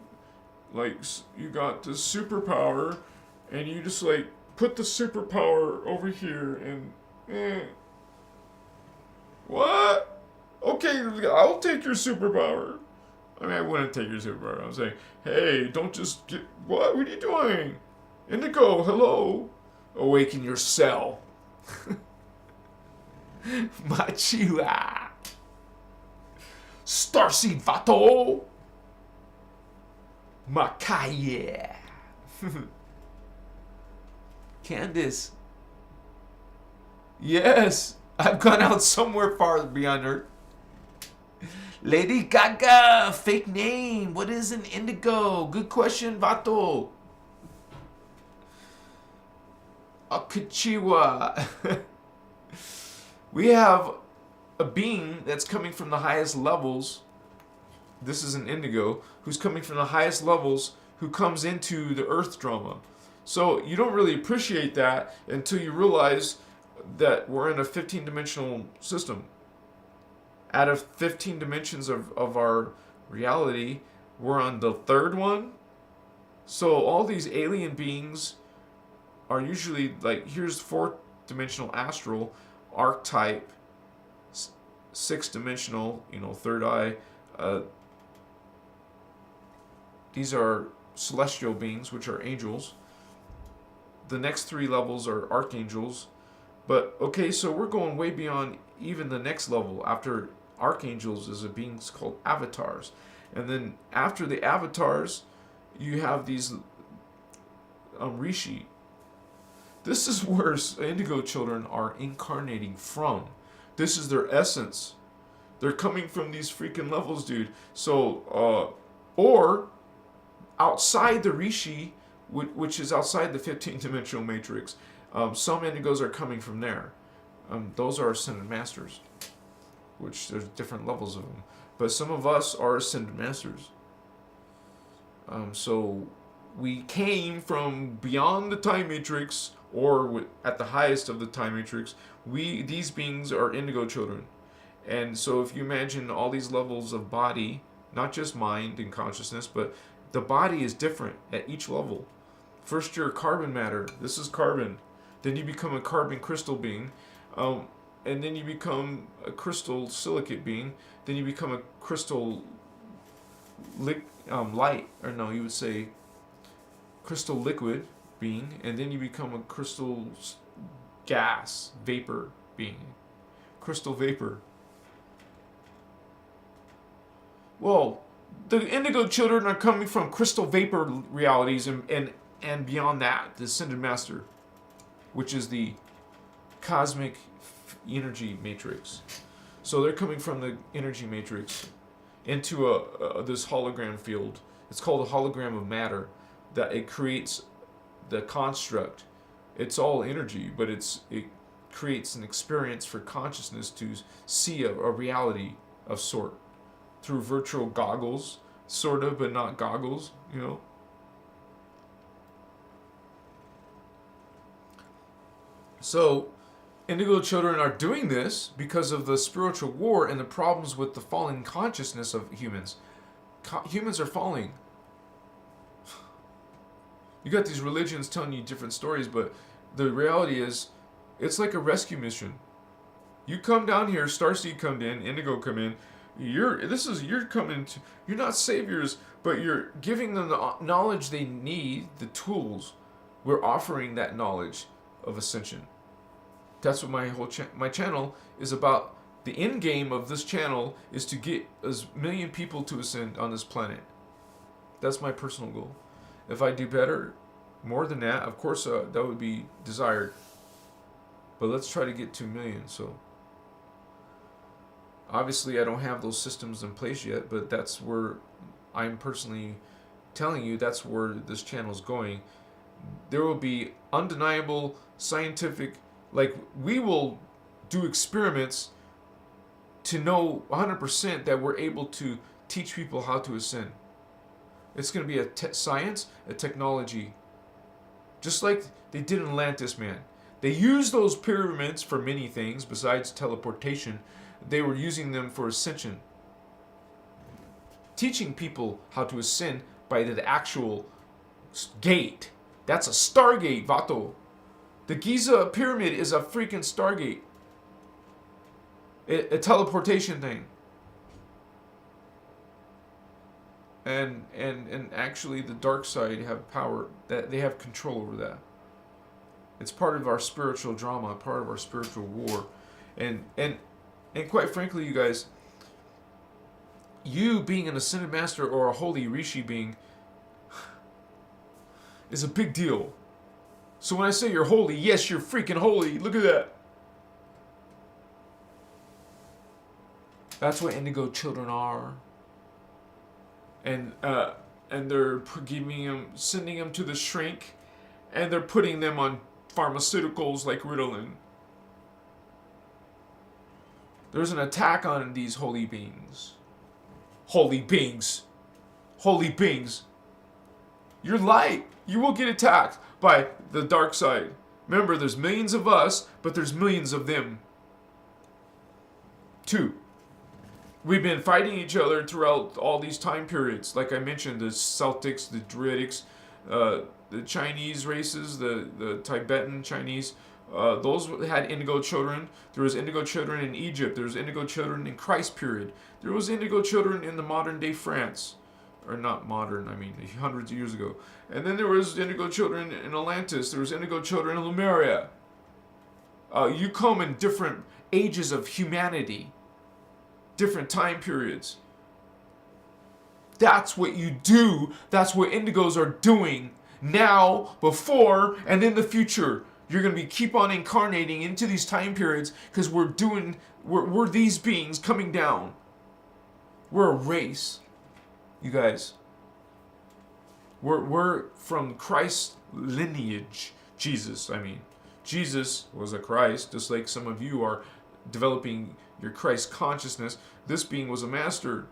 you got this superpower, and you just like put the superpower over here and what? Okay, I'll take your superpower. I mean, I wouldn't take your superpower. I'm saying, hey, don't just get what? What are you doing? Indigo, hello. Awaken your cell. Machila. Starseed Vato. Makaya. Candace. Yes, I've gone out somewhere far beyond Earth. Lady Gaga, fake name. What is an indigo? Good question, Vato. Akachiwa. We have a being that's coming from the highest levels. This is an indigo who's coming from the highest levels, who comes into the Earth drama. So you don't really appreciate that until you realize that we're in a 15-dimensional system. Out of 15 dimensions of our reality, we're on the third one. So all these alien beings are usually like, here's fourth dimensional astral, archetype, sixth dimensional, third eye. These are celestial beings, which are angels. The next three levels are archangels. But okay, so we're going way beyond even the next level. After archangels is a beings called avatars. And then after the avatars, you have these rishi. This is where indigo children are incarnating from. This is their essence. They're coming from these freaking levels, dude. So, or outside the rishi, which is outside the 15-dimensional matrix, some indigos are coming from there. Those are ascended masters, which there's different levels of them. But some of us are ascended masters. So we came from beyond the time matrix, or at the highest of the time matrix. These beings are indigo children. And so if you imagine all these levels of body, not just mind and consciousness, but the body is different at each level. First you're carbon matter. This is carbon. Then you become a carbon crystal being. And then you become a crystal silicate being. Then you become a crystal light, or no, you would say crystal liquid being. And then you become a crystal gas, vapor being. Crystal vapor. Well, the indigo children are coming from crystal vapor realities and beyond that, the ascended master, which is the cosmic energy matrix. So they're coming from the energy matrix into this hologram field. It's called a hologram of matter, that it creates the construct. It's all energy, but it creates an experience for consciousness to see a reality of sort through virtual goggles, sort of, but not goggles, So, indigo children are doing this because of the spiritual war and the problems with the falling consciousness of humans. Humans are falling. You got these religions telling you different stories, but the reality is, it's like a rescue mission. You come down here, Starseed come in, Indigo come in. You're not saviors, but you're giving them the knowledge they need, the tools. We're offering that knowledge of Ascension. That's what my channel is about. The end game of this channel is to get as million people to ascend on this planet. That's my personal goal. If I do better, more than that, of course, that would be desired. But let's try to get 2 million. So obviously, I don't have those systems in place yet, but that's where I'm personally telling you, that's where this channel is going. There will be undeniable scientific, like, we will do experiments to know 100% that we're able to teach people how to ascend. It's going to be a science, a technology. Just like they did in Atlantis, man. They used those pyramids for many things besides teleportation. They were using them for ascension. Teaching people how to ascend by the actual gate. That's a Stargate, Vato. The Giza Pyramid is a freaking Stargate. A teleportation thing. And actually the dark side have power, that they have control over that. It's part of our spiritual drama, part of our spiritual war. And quite frankly, you guys, you being an ascended master or a holy rishi being is a big deal. So when I say you're holy, yes, you're freaking holy. Look at that. That's what indigo children are. And they're giving them, sending them to the shrink, and they're putting them on pharmaceuticals like Ritalin. There's an attack on these holy beings. Holy beings. Holy beings. You're light. You will get attacked by the dark side. Remember, there's millions of us, but there's millions of them. 2. We've been fighting each other throughout all these time periods. Like I mentioned, the Celtics, the Druidics, the Chinese races, the Tibetan Chinese, those had indigo children. There was indigo children in Egypt. There was indigo children in Christ period. There was indigo children in the modern day France. Or not modern, I mean hundreds of years ago. And then there was indigo children in Atlantis. There was indigo children in Lemuria. You come in different ages of humanity. Different time periods. That's what you do. That's what indigos are doing now, before, and in the future. You're going to be keep on incarnating into these time periods because we're these beings coming down. We're a race, you guys. We're from Christ's lineage. Jesus was a Christ, just like some of you are developing your Christ consciousness. This being was a master.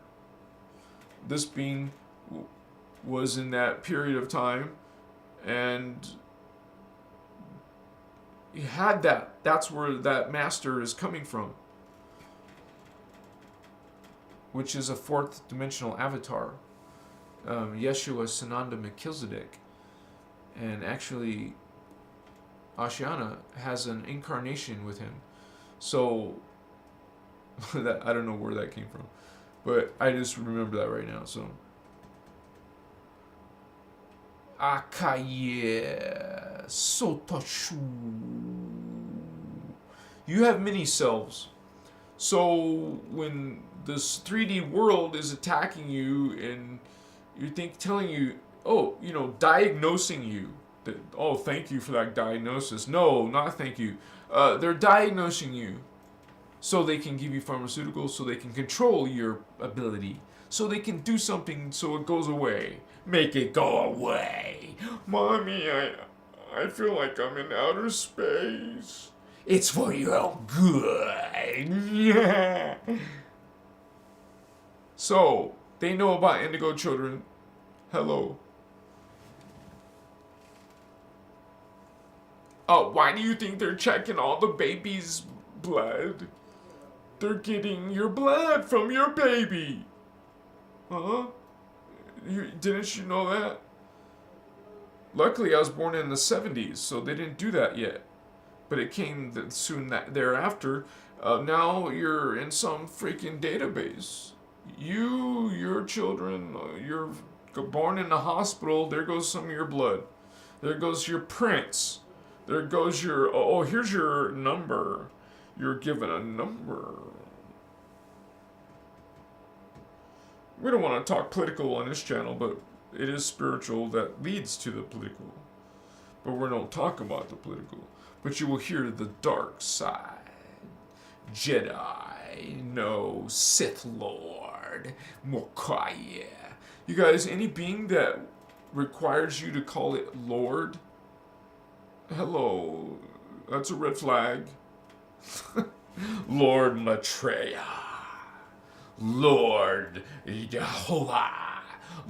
This being was in that period of time, and he had that. That's where that master is coming from, which is a 4th dimensional avatar. Yeshua Sananda Melchizedek, and actually Ashiana has an incarnation with him. So that, I don't know where that came from, but I just remember that right now. So Akaye Sotoshu. You have many selves. So when this 3D world is attacking you and telling you, diagnosing you, that, oh, thank you for that diagnosis. No, not thank you. They're diagnosing you so they can give you pharmaceuticals, so they can control your ability, so they can do something so it goes away. Make it go away. Mommy, I feel like I'm in outer space. It's for your own good. Yeah. So, they know about indigo children. Hello. Why do you think they're checking all the baby's blood? They're getting your blood from your baby. Huh? Didn't you know that? Luckily, I was born in the 70s, so they didn't do that yet. But it came soon thereafter. Now you're in some freaking database. Your children, you're born in the hospital. There goes some of your blood. There goes your prints. There goes your, here's your number. You're given a number. We don't want to talk political on this channel, but it is spiritual that leads to the political. But we don't talk about the political. But you will hear the dark side. Jedi, no, Sith Lord, Mokaya. You guys, any being that requires you to call it Lord, hello, that's a red flag. Lord Maitreya, Lord Yehovah,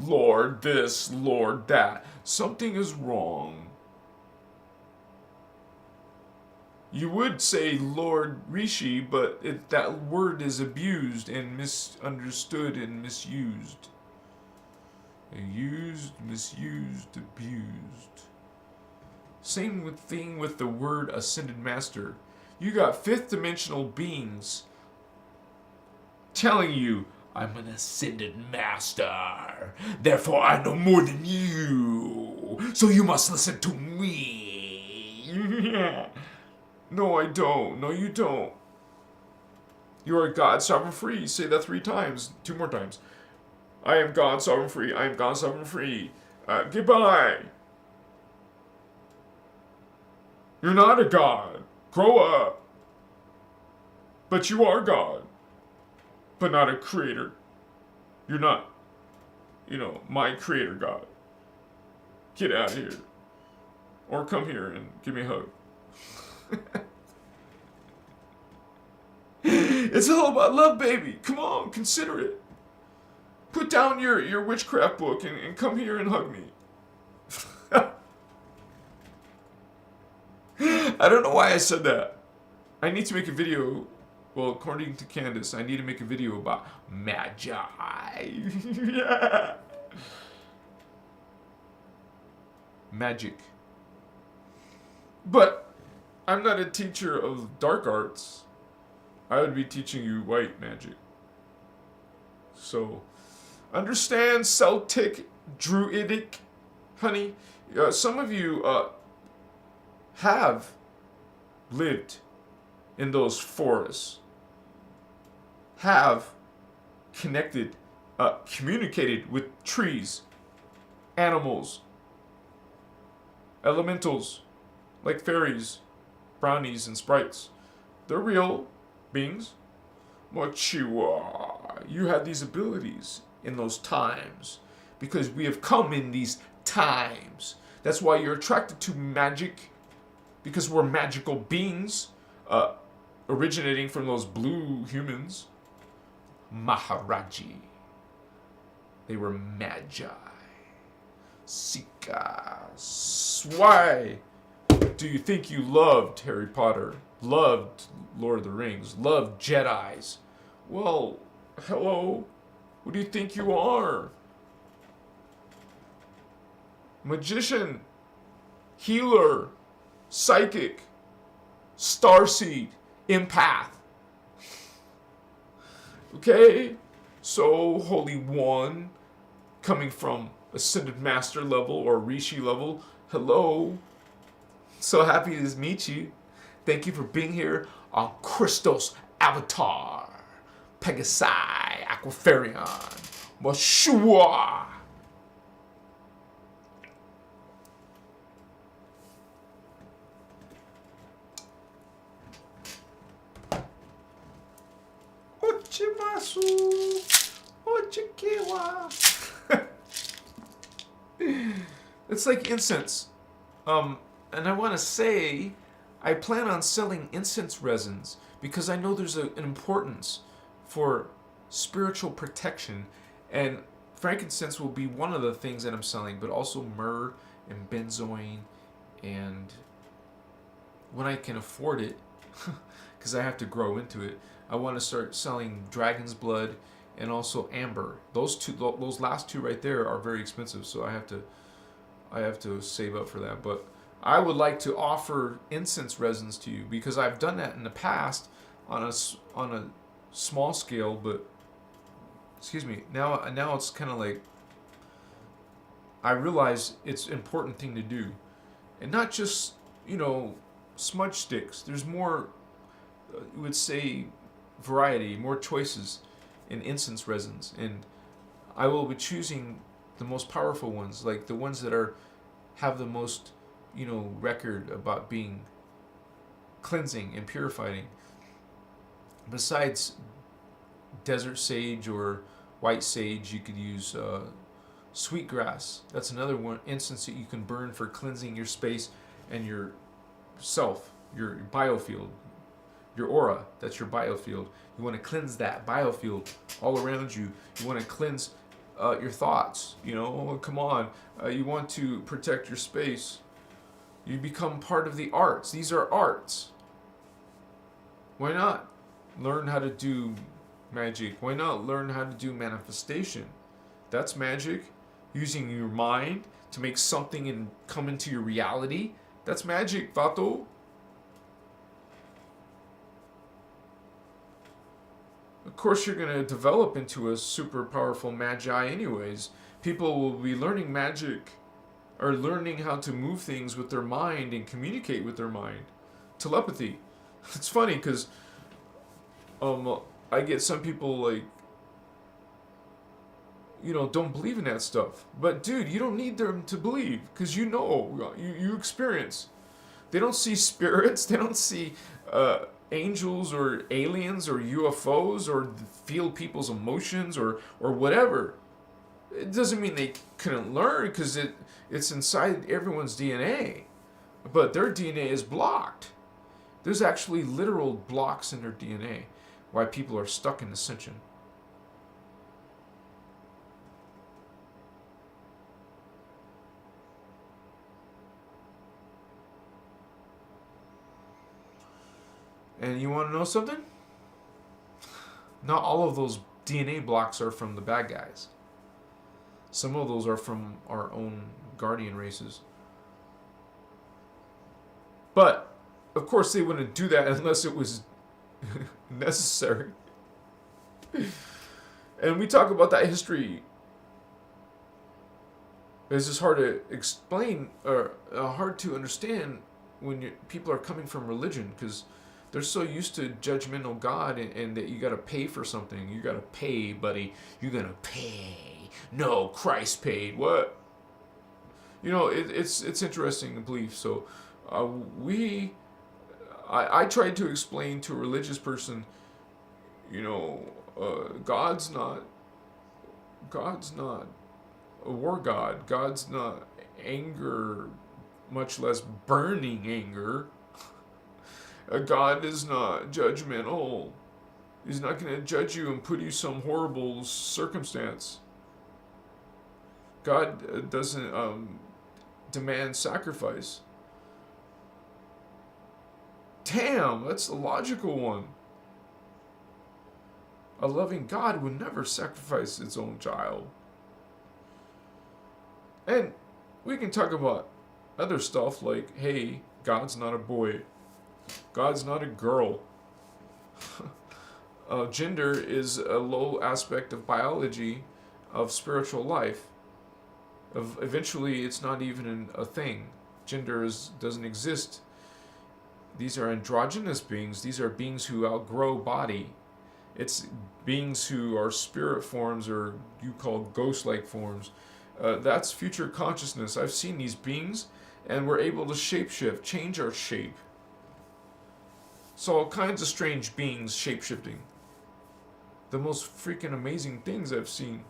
Lord this, Lord that. Something is wrong. You would say Lord Rishi, but that word is abused and misunderstood and misused. Used, misused, abused. Same thing with the word ascended master. You got fifth dimensional beings telling you, I'm an ascended master. Therefore, I know more than you. So you must listen to me. No, I don't. No, you don't. You are God, sovereign, free. Say that 3 times. 2 more times. I am God, sovereign, free. I am God, sovereign, free. Goodbye. You're not a God. Grow up. But you are God. But not a creator. You're not, my creator God. Get out of here. Or come here and give me a hug. It's all about love, baby. Come on, consider it. Put down your witchcraft book and come here and hug me. I don't know why I said that. I need to make a video. Well, according to Candace, I need to make a video about magi. Yeah. Magic. But I'm not a teacher of dark arts. I would be teaching you white magic. So, understand Celtic, Druidic, honey. Some of you have lived in those forests, have communicated with trees, animals, elementals, like fairies, brownies, and sprites. They're real beings. But you had these abilities in those times because we have come in these times. That's why you're attracted to magic, because we're magical beings, originating from those blue humans. Maharaji. They were magi. Sikas. Why do you think you loved Harry Potter? Loved Lord of the Rings? Loved Jedis? Well, hello. What do you think you are? Magician. Healer. Psychic. Starseed. Empath. Okay? So, Holy One, coming from Ascended Master level or Rishi level, hello. So happy to meet you. Thank you for being here on Christos Avatar, Pegasi, Aquafarion, Mashua. Ochimasu, Ochikiwa. It's like incense. And I want to say, I plan on selling incense resins because I know there's an importance for spiritual protection, and frankincense will be one of the things that I'm selling, but also myrrh and benzoin, and when I can afford it, because I have to grow into it, I want to start selling dragon's blood and also amber. Those last two right there are very expensive, so I have to save up for that. But I would like to offer incense resins to you because I've done that in the past on a small scale, but now it's kind of like I realize it's an important thing to do, and not just smudge sticks. There's more, you would say, variety, more choices in incense resins, and I will be choosing the most powerful ones, like the ones that have the most record about being cleansing and purifying. Besides desert sage or white sage, you could use sweetgrass. That's another one incense that you can burn for cleansing your space and your self, your biofield, your aura. That's your biofield. You want to cleanse that biofield all around you. You want to cleanse your thoughts. Come on. You want to protect your space. You become part of the arts. These are arts. Why not learn how to do magic? Why not learn how to do manifestation? That's magic. Using your mind to make something and come into your reality. That's magic, Vato. Of course, you're going to develop into a super powerful magi anyways. People will be learning magic or learning how to move things with their mind and communicate with their mind. Telepathy. It's funny because I get some people like, don't believe in that stuff. But dude, you don't need them to believe because you experience. They don't see spirits. They don't see angels or aliens or UFOs or feel people's emotions or whatever. It doesn't mean they couldn't learn because it's inside everyone's DNA. But their DNA is blocked. There's actually literal blocks in their DNA why people are stuck in Ascension. And you want to know something? Not all of those DNA blocks are from the bad guys. Some of those are from our own guardian races. But, of course, they wouldn't do that unless it was necessary. And we talk about that history. It's just hard to explain or hard to understand when people are coming from religion because they're so used to judgmental God and that you got to pay for something. You got to pay, buddy. You got to pay. No, Christ paid. What? It's interesting belief. So I tried to explain to a religious person, God's not a war god. God's not anger, much less burning anger. God is not judgmental. He's not going to judge you and put you some horrible circumstance. God doesn't demand sacrifice. Damn, that's the logical one. A loving God would never sacrifice its own child. And we can talk about other stuff like, hey, God's not a boy. God's not a girl. Gender is a low aspect of biology, of spiritual life. Eventually, it's not even a thing. Gender doesn't exist. These are androgynous beings. These are beings who outgrow body. It's beings who are spirit forms or you call ghost-like forms. That's future consciousness. I've seen these beings and we're able to shapeshift, change our shape. So all kinds of strange beings shape-shifting. The most freaking amazing things I've seen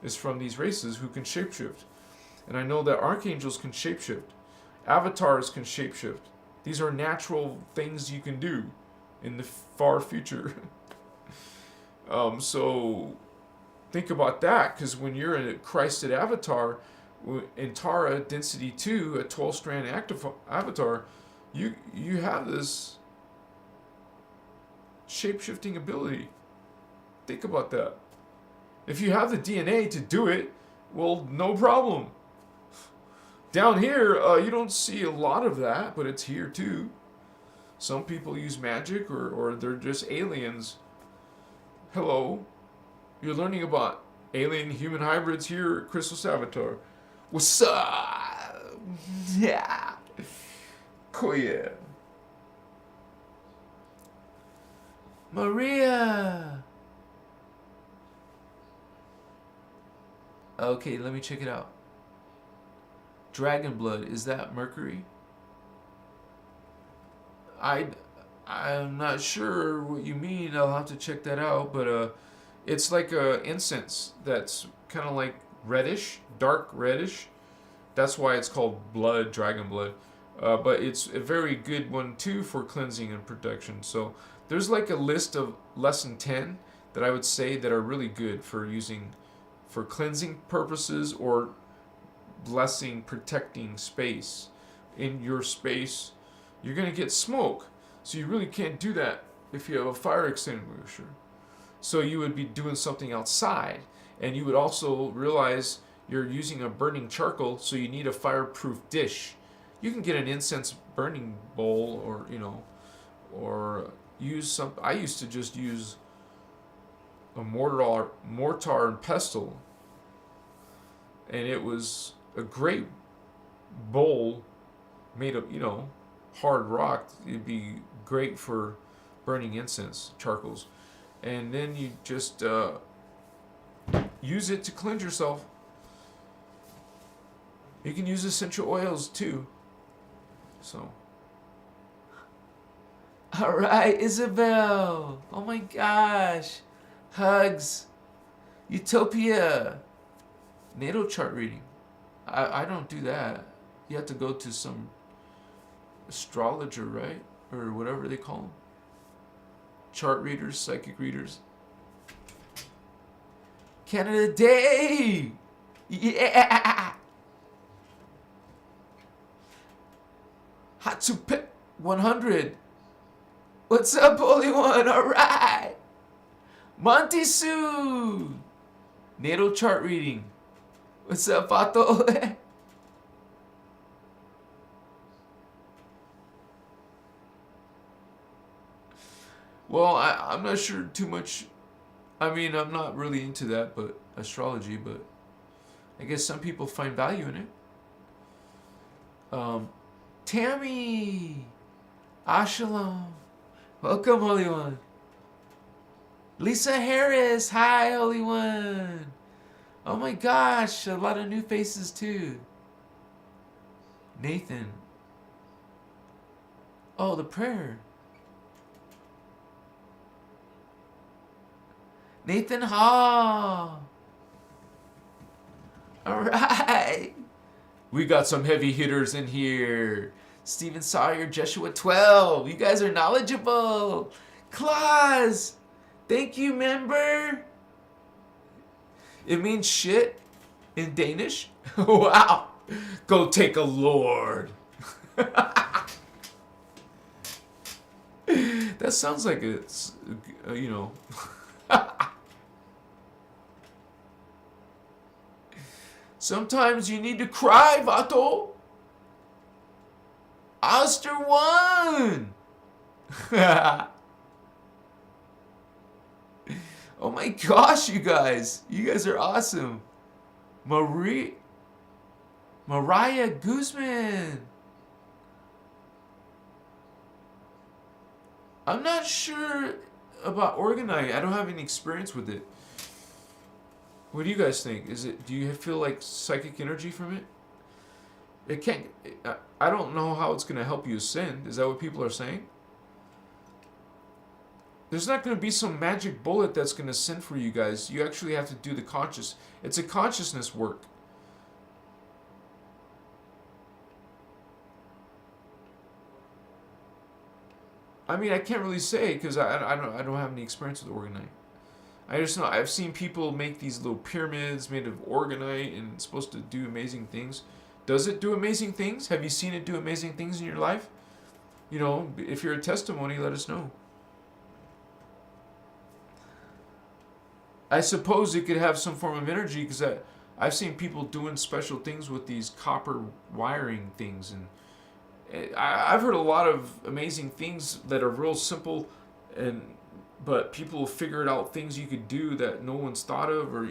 is from these races who can shapeshift. And I know that archangels can shapeshift. Avatars can shapeshift. These are natural things you can do in the far future. So think about that, because when you're in a Christed avatar, in Tara Density 2, a 12-strand active avatar, you have this shape-shifting ability. Think about that. If you have the DNA to do it, well, no problem. Down here, you don't see a lot of that, but it's here too. Some people use magic or they're just aliens. Hello. You're learning about alien-human hybrids here at Christos Avatar. What's up? Yeah. Cool, yeah. Maria. Okay, let me check it out. Dragon blood, is that Mercury? I'm not sure what you mean. I'll have to check that out, but it's like a incense that's kind of like reddish, dark reddish. That's why it's called blood, dragon blood. But it's a very good one too for cleansing and protection. So there's like a list of lesson 10 that I would say that are really good for using for cleansing purposes or blessing, protecting space. In your space, you're going to get smoke. So you really can't do that if you have a fire extinguisher. So you would be doing something outside. And you would also realize you're using a burning charcoal, so you need a fireproof dish. You can get an incense burning bowl, or or use some. I used to just use a mortar and pestle, and it was a great bowl made of hard rock. It'd be great for burning incense, charcoals, and then you just use it to cleanse yourself. You can use essential oils too. So. All right, Isabel. Oh my gosh. Hugs. Utopia. Natal chart reading. I don't do that. You have to go to some astrologer, right? Or whatever they call them. Chart readers, psychic readers. Canada Day! Yeah! Hatsupe 100. What's up, Holy One? Alright! Monty Sue! Natal chart reading. What's up, Pato? Well, I'm not sure too much. I mean, I'm not really into that, but astrology, but I guess some people find value in it. Tammy! Ashalom! Welcome, Holy One. Lisa Harris! Hi, Holy One! Oh my gosh, a lot of new faces too. Nathan. Oh, the prayer. Nathan Hall. Alright. We got some heavy hitters in here. Stephen Sawyer, Joshua 12. You guys are knowledgeable. Claus. Thank you, member. It means shit in Danish. Wow. Go take a lord. That sounds like it's, Sometimes you need to cry, Vato. Oster won. Oh my gosh, you guys. You guys are awesome. Mariah Guzman. I'm not sure about organizing. I don't have any experience with it. What do you guys think? Do you feel like psychic energy from it? It can't. I don't know how it's going to help you ascend. Is that what people are saying? There's not going to be some magic bullet that's going to send for you guys. You actually have to do the conscious. It's a consciousness work. I mean, I can't really say because I don't have any experience with organite. I just know I've seen people make these little pyramids made of organite and it's supposed to do amazing things. Does it do amazing things? Have you seen it do amazing things in your life? If you're a testimony, let us know. I suppose it could have some form of energy because I've seen people doing special things with these copper wiring things, and I've heard a lot of amazing things that are real simple, but people have figured out things you could do that no one's thought of, or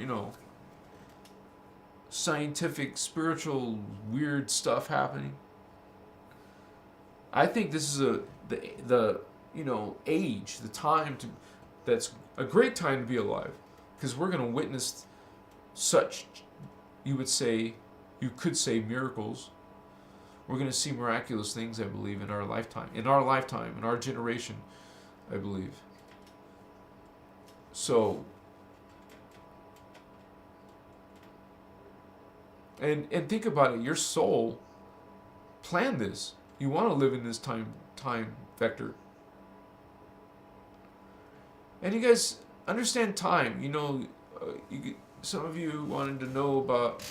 scientific, spiritual, weird stuff happening. I think this is the age, the time that's a great time to be alive. Because we're going to witness such, you could say, miracles. We're going to see miraculous things, I believe, in our lifetime, in our generation, I believe. So, and think about it. Your soul planned this. You want to live in this time vector. And you guys understand time. Some of you wanted to know about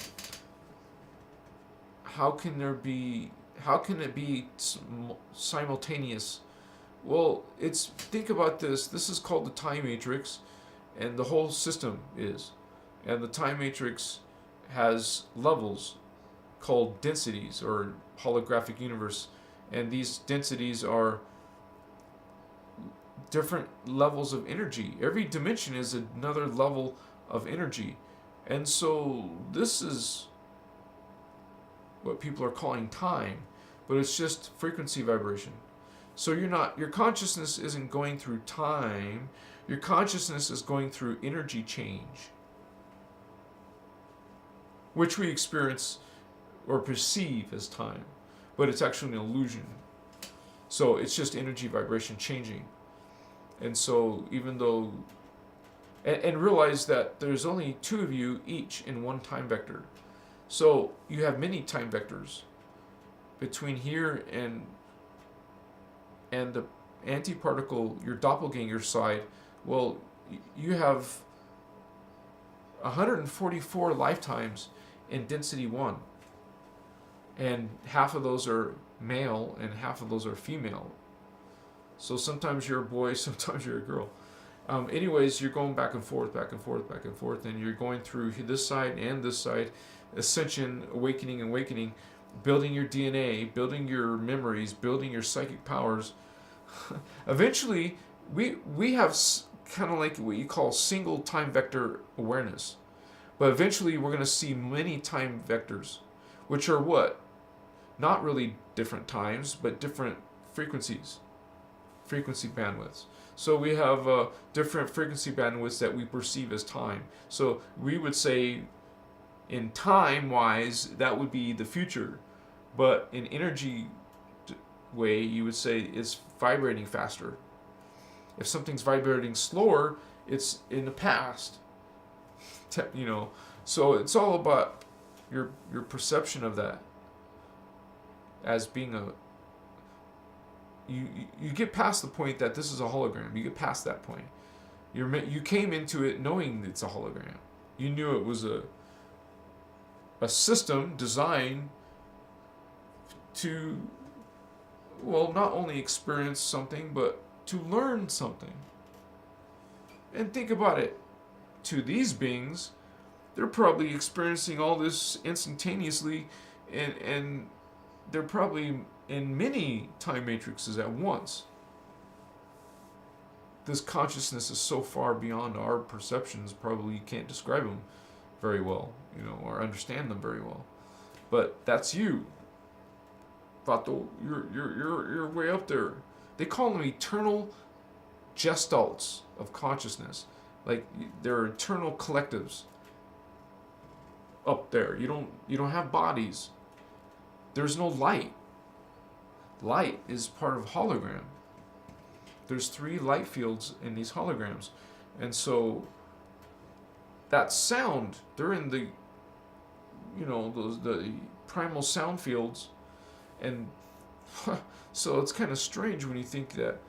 how can it be simultaneous. Well, think about this. This is called the time matrix, and the whole system is. And the time matrix has levels. called densities or holographic universe, and these densities are different levels of energy. Every dimension is another level of energy, and so this is what people are calling time, but it's just frequency vibration. So your consciousness isn't going through time, your consciousness is going through energy change, which we experience or perceive as time, but it's actually an illusion. So it's just energy vibration changing. And so even though, and realize that there's only two of you each in one time vector. So you have many time vectors between here and the antiparticle, your doppelganger side. Well, you have 144 lifetimes in density 1. And half of those are male and half of those are female. So sometimes you're a boy, sometimes you're a girl. Anyways, you're going back and forth, back and forth, back and forth, and you're going through this side and this side, ascension, awakening, building your DNA, building your memories, building your psychic powers. Eventually, we have kind of like what you call single time vector awareness. But eventually, we're going to see many time vectors, which are what? Not really different times, but different frequencies, frequency bandwidths. So we have different frequency bandwidths that we perceive as time. So we would say, in time-wise, that would be the future. But in energy way, you would say it's vibrating faster. If something's vibrating slower, it's in the past. You know, so it's all about your perception of that as being a. You get past the point that this is a hologram. You get past that point. You came into it knowing it's a hologram. You knew it was a system designed to, well, not only experience something, but to learn something. And think about it. To these beings, they're probably experiencing all this instantaneously, and they're probably in many time matrices at once. This consciousness is so far beyond our perceptions, probably you can't describe them very well, you know, or understand them very well. But that's you, Vato. You're way up there. They call them eternal gestalts of consciousness. Like they're eternal collectives up there. You don't have bodies. There's no light. Light is part of hologram. There's 3 light fields in these holograms. And so that sound, they're in the, you know, the primal sound fields. And so it's kind of strange when you think that,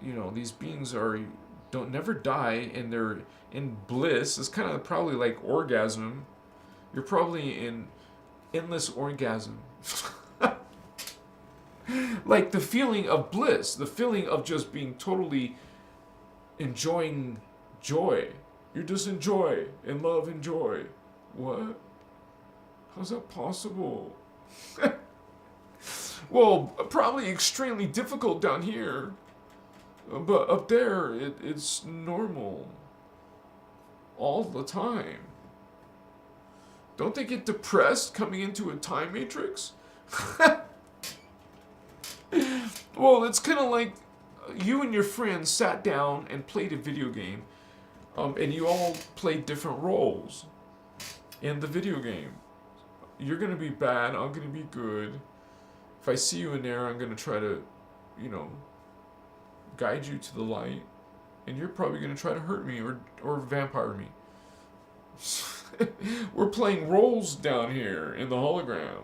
you know, these beings don't never die and they're in bliss. It's kind of probably like orgasm. You're probably in endless orgasm. Like the feeling of bliss, the feeling of just being totally enjoying joy. You just enjoy and love and joy. What? How's that possible? Well, probably extremely difficult down here. But up there, it's normal. All the time. Don't they get depressed coming into a time matrix? Well, it's kind of like you and your friends sat down and played a video game. And you all played different roles in the video game. You're going to be bad, I'm going to be good. If I see you in there, I'm going to try to, you know, guide you to the light. And you're probably going to try to hurt me or vampire me. We're playing roles down here in the hologram.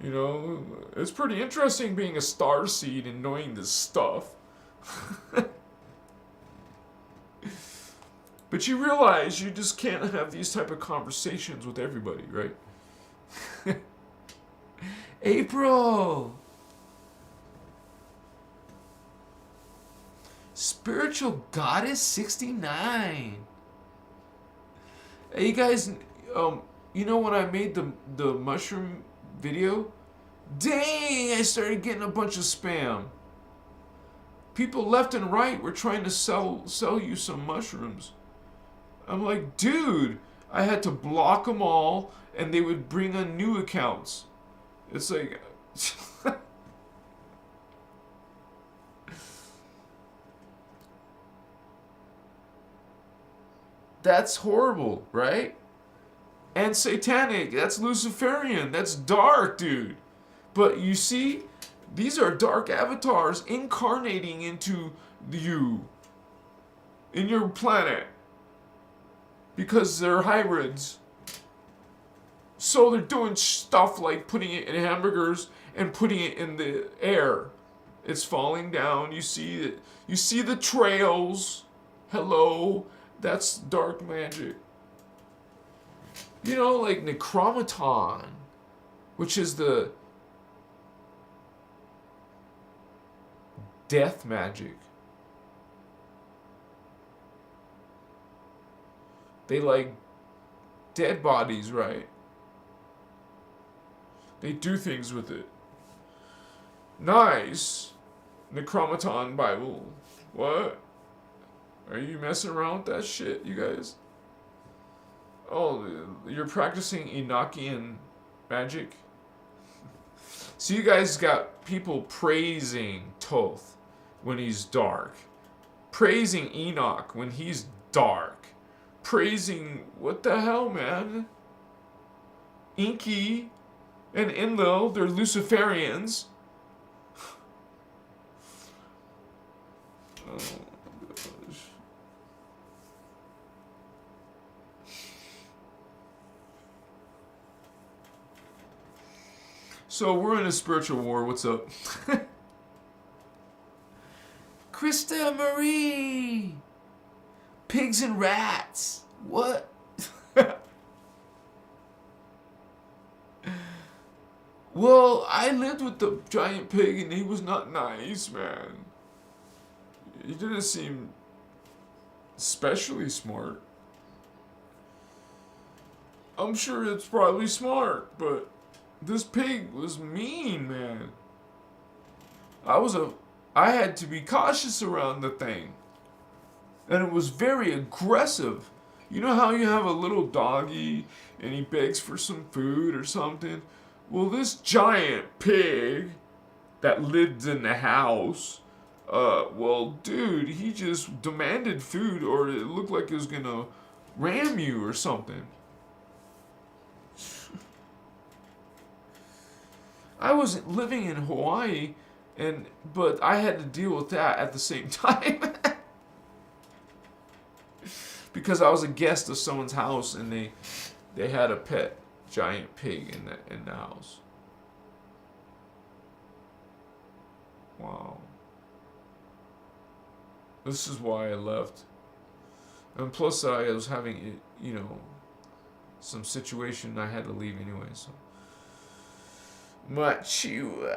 You know, it's pretty interesting being a starseed and knowing this stuff. But you realize you just can't have these type of conversations with everybody, right? April! Spiritual Goddess 69. Hey, you guys, you know when I made the mushroom video? Dang, I started getting a bunch of spam. People left and right were trying to sell you some mushrooms. I'm like, dude, I had to block them all, and they would bring on new accounts. It's like, that's horrible, right? And satanic, that's Luciferian, that's dark, dude. But you see, these are dark avatars incarnating into you, in your planet, because they're hybrids. So they're doing stuff like putting it in hamburgers and putting it in the air. It's falling down. You see it. You see the trails. Hello, that's dark magic. You know, like Necromaton, which is the death magic. They like dead bodies, right? They do things with it. Nice. Necromaton Bible. What? Are you messing around with that shit, you guys? Oh, you're practicing Enochian magic? So you guys got people praising Thoth when he's dark. Praising Enoch when he's dark. Praising, what the hell, man? Inky and Enlil, they're Luciferians. Oh my gosh. So we're in a spiritual war. What's up? Krista Marie! Pigs and rats! What? Well, I lived with the giant pig and he was not nice, man. He didn't seem especially smart. I'm sure it's probably smart, but this pig was mean, man. I had to be cautious around the thing. And it was very aggressive. You know how you have a little doggy and he begs for some food or something? Well, this giant pig that lived in the house, well, dude, he just demanded food or it looked like it was gonna ram you or something. I was living in Hawaii, but I had to deal with that at the same time. Because I was a guest of someone's house and they had a pet giant pig in the house. Wow. This is why I left. And plus I was having, some situation I had to leave anyway, so. Machua.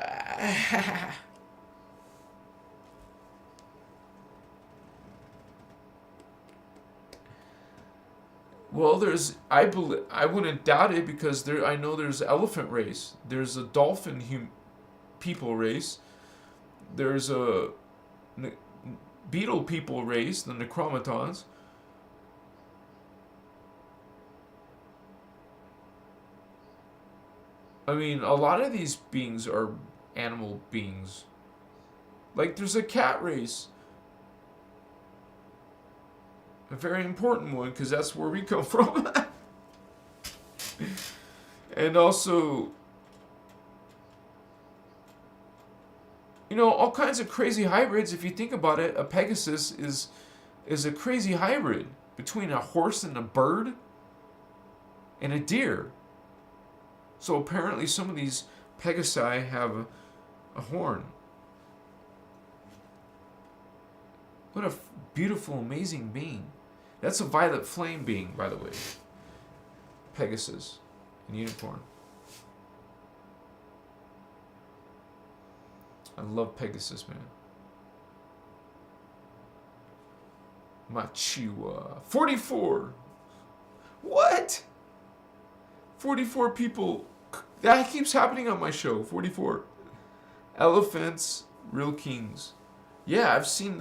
Well, I wouldn't doubt it because I know there's elephant race. There's a dolphin people race. There's a beetle people race, the Necromatons. I mean, a lot of these beings are animal beings. Like, there's a cat race. A very important one, because that's where we come from. And also, all kinds of crazy hybrids. If you think about it, a Pegasus is a crazy hybrid between a horse and a bird and a deer. So apparently some of these Pegasi have a horn. What a beautiful, amazing being. That's a violet flame being, by the way. Pegasus and unicorn. I love Pegasus, man. Machua. 44. What? 44 people. That keeps happening on my show. 44 elephants, real kings. Yeah, I've seen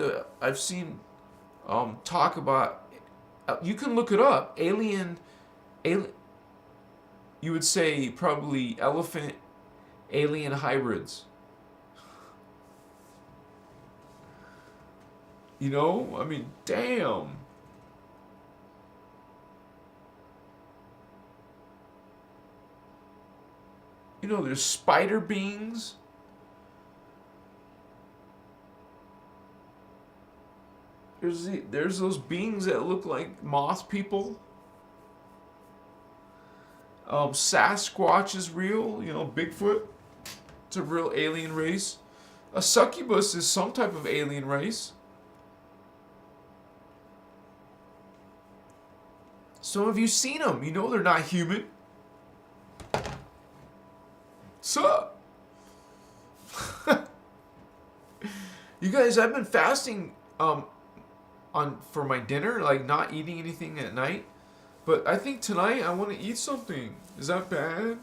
talk about. You can look it up. Alien. You would say probably elephant alien hybrids. You know, I mean, damn. You know, there's spider beings. There's those beings that look like moth people. Sasquatch is real. You know, Bigfoot. It's a real alien race. A succubus is some type of alien race. Some of you seen them. You know they're not human. Sup? You guys, I've been fasting for my dinner, like not eating anything at night. But I think tonight I want to eat something. Is that bad?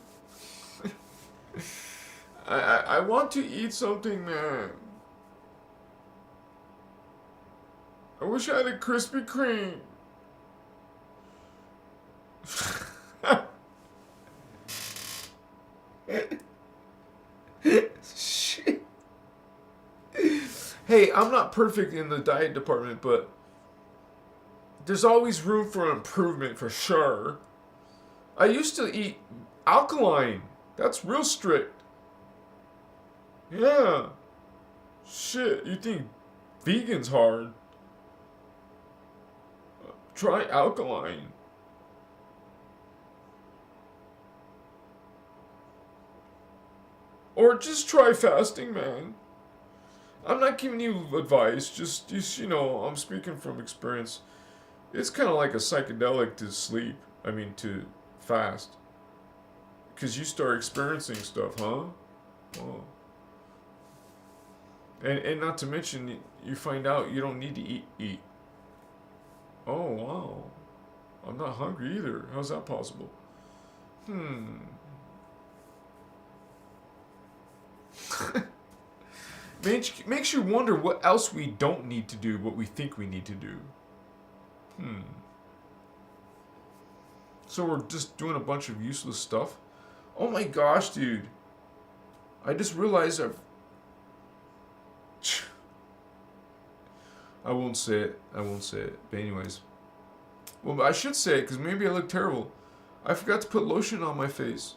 I want to eat something, man. I wish I had a Krispy Kreme. Shit. Hey, I'm not perfect in the diet department, but there's always room for improvement for sure. I used to eat alkaline. That's real strict. Yeah. Shit, you think vegan's hard? Try alkaline. Or just try fasting, man. I'm not giving you advice, just you know, I'm speaking from experience. It's kind of like a psychedelic to sleep. I mean, to fast. Because you start experiencing stuff, huh? Oh. And not to mention, you find out you don't need to eat. Oh, wow. I'm not hungry either. How's that possible? Makes you wonder what else we don't need to do, what we think we need to do. So we're just doing a bunch of useless stuff? Oh my gosh, dude. I just realized I won't say it. But anyways. Well, I should say it, because maybe I look terrible. I forgot to put lotion on my face.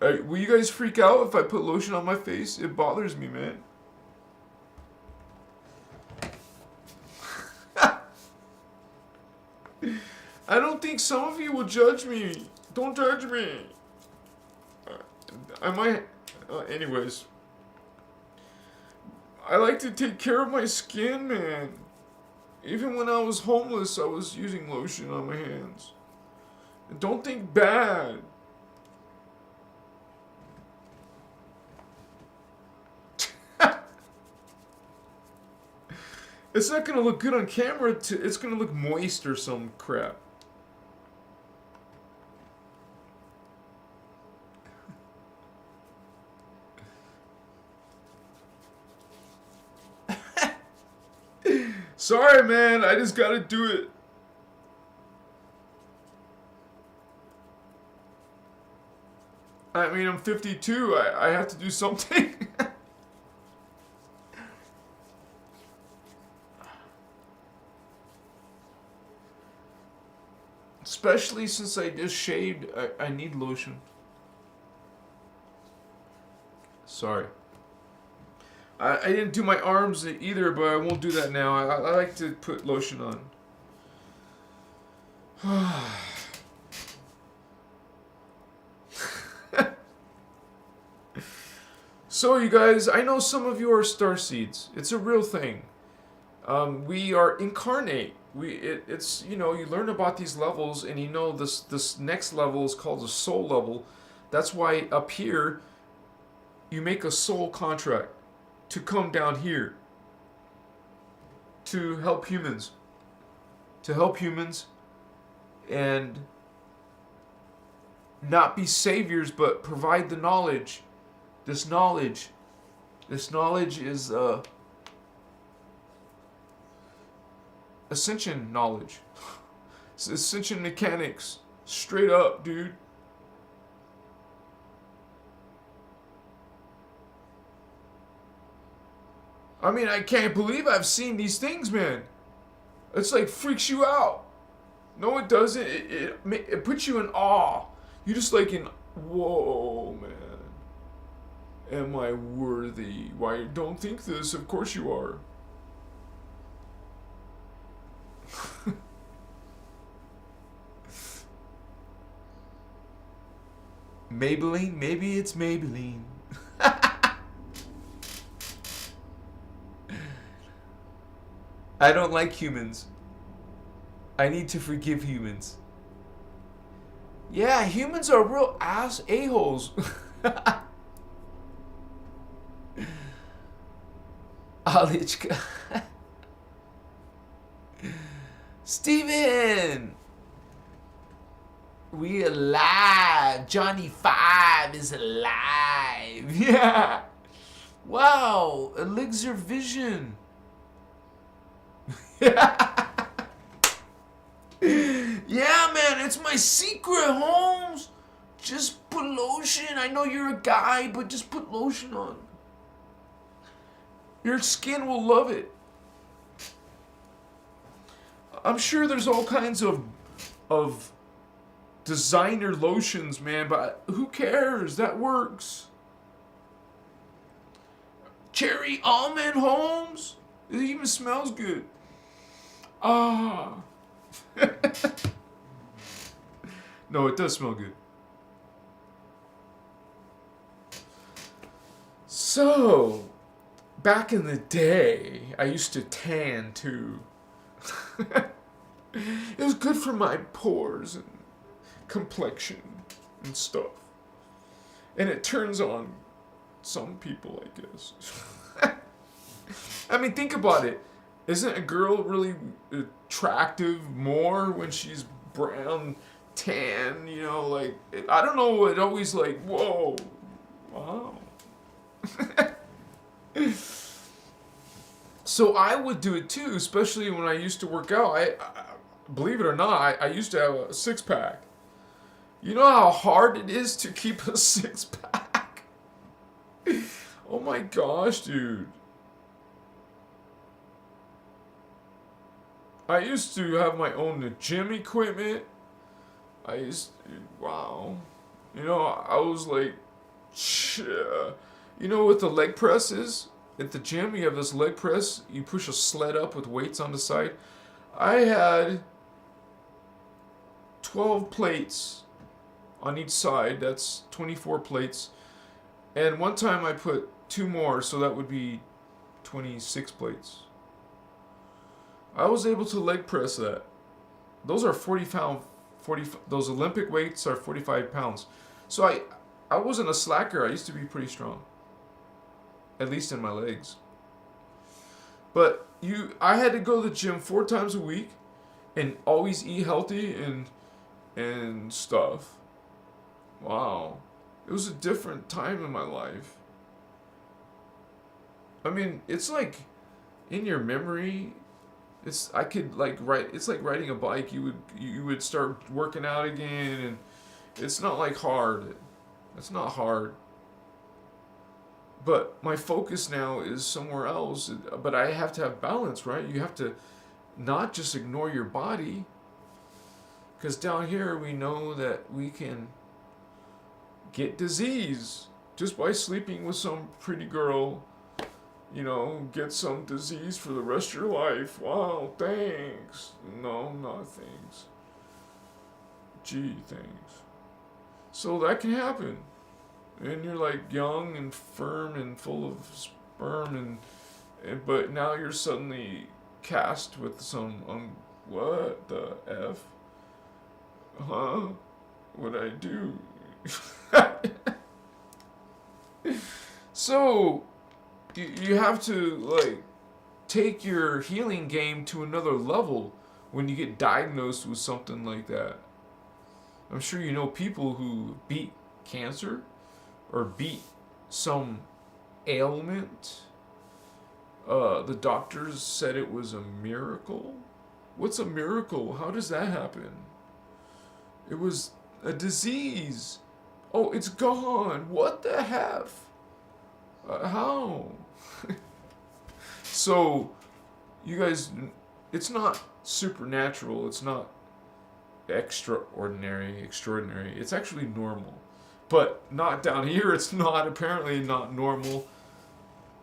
Will you guys freak out if I put lotion on my face? It bothers me, man. I don't think some of you will judge me. Don't judge me. I might... anyways. I like to take care of my skin, man. Even when I was homeless, I was using lotion on my hands. And don't think bad. It's not going to look good on camera. It's going to look moist or some crap. Sorry, man. I just got to do it. I mean, I'm 52. I have to do something. Especially since I just shaved, I need lotion. Sorry. I didn't do my arms either, but I won't do that now. I like to put lotion on. So, you guys, I know some of you are Starseeds. It's a real thing. We are incarnate. It's you know, you learn about these levels, and you know this next level is called the soul level. That's why up here you make a soul contract to come down here to help humans. to help humans and not be saviors, but provide the knowledge. This knowledge is Ascension knowledge. It's Ascension mechanics. Straight up, dude. I mean, I can't believe I've seen these things, man. It's like freaks you out. No, it doesn't. It puts you in awe. You just like in, whoa, man. Am I worthy? Why, don't think this. Of course you are. Maybelline? Maybe it's Maybelline. I don't like humans. I need to forgive humans. Yeah, humans are real ass a-holes. Alichka. Steven! We alive. Johnny 5 is alive. Yeah. Wow. Elixir Vision. Yeah, man. It's my secret, Holmes. Just put lotion. I know you're a guy, but just put lotion on. Your skin will love it. I'm sure there's all kinds of designer lotions, man, but who cares? That works. Cherry almond, Holmes. It even smells good. Ah. No, it does smell good. So, back in the day, I used to tan too. It was good for my pores and complexion and stuff. And it turns on some people, I guess. I mean, think about it. Isn't a girl really attractive more when she's brown, tan, you know, like, I don't know, it always like, whoa, wow. So I would do it too, especially when I used to work out. I believe it or not, I used to have a six-pack. You know how hard it is to keep a six-pack? Oh my gosh, dude. I used to have my own gym equipment. Wow. You know, I was like, you know what the leg press is? At the gym, you have this leg press. You push a sled up with weights on the side. I had 12 plates on each side. That's 24 plates. And one time I put 2 more, so that would be 26 plates. I was able to leg press that. Those are 40 those Olympic weights are 45 pounds. So I wasn't a slacker. I used to be pretty strong. At least in my legs. But I had to go to the gym 4 times a week and always eat healthy and stuff. Wow. It was a different time in my life. I mean, it's like in your memory, I could like write, it's like riding a bike. You would start working out again, and it's not like hard. It's not hard. But my focus now is somewhere else. But I have to have balance, right? You have to not just ignore your body. Because down here we know that we can get disease just by sleeping with some pretty girl. You know, get some disease for the rest of your life. Wow, thanks. No, not thanks. Gee, thanks. So that can happen. And you're like young and firm and full of sperm but now you're suddenly cast with some, what the F? Huh? What'd I do? So, you have to, like, take your healing game to another level. when you get diagnosed with something like that. I'm sure you know people who beat cancer or beat some ailment. The doctors said it was a miracle. What's a miracle? How does that happen? It was a disease. Oh, it's gone. What the heck? How? So, you guys, it's not supernatural. It's not extraordinary. It's actually normal. But not down here. It's not, apparently not normal.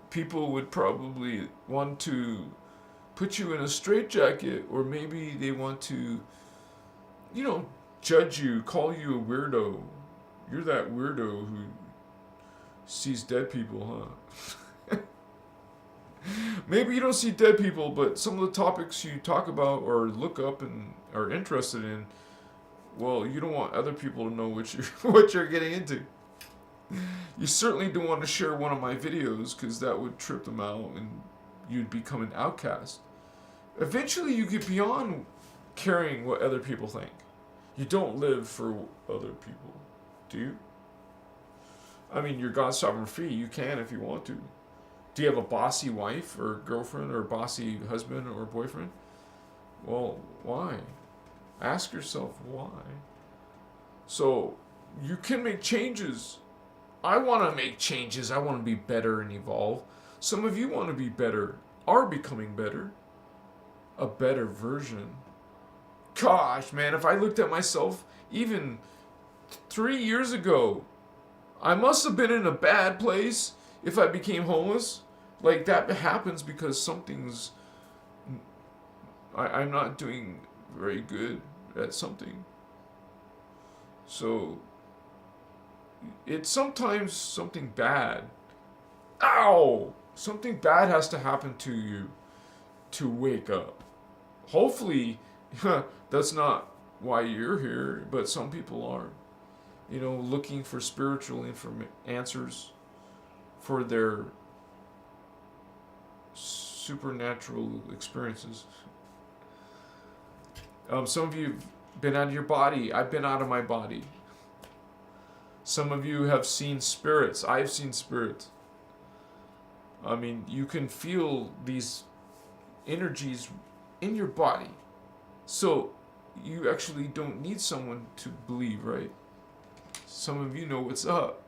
People would probably want to put you in a straitjacket, or maybe they want to, judge you, call you a weirdo. You're that weirdo who sees dead people, huh? Maybe you don't see dead people, but some of the topics you talk about or look up and are interested in, well, you don't want other people to know what you're getting into. You certainly don't want to share one of my videos, because that would trip them out and you'd become an outcast. Eventually you get beyond caring what other people think. You don't live for other people, do you? I mean, you're God's sovereign free. You can if you want to. Do you have a bossy wife or girlfriend or bossy husband or boyfriend? Well, why? Ask yourself why. So, you can make changes. I want to make changes. I want to be better and evolve. Some of you want to be better, are becoming better. A better version. Gosh, man, if I looked at myself even 3 years ago, I must have been in a bad place if I became homeless. Like, that happens because something's... I'm not doing very good at something. So, it's sometimes something bad. Ow! Something bad has to happen to you to wake up. Hopefully, that's not why you're here, but some people are. Looking for spiritual answers for their supernatural experiences. Some of you have been out of your body. I've been out of my body. Some of you have seen spirits. I've seen spirits. I mean, you can feel these energies in your body. So, you actually don't need someone to believe, right? Some of you know what's up.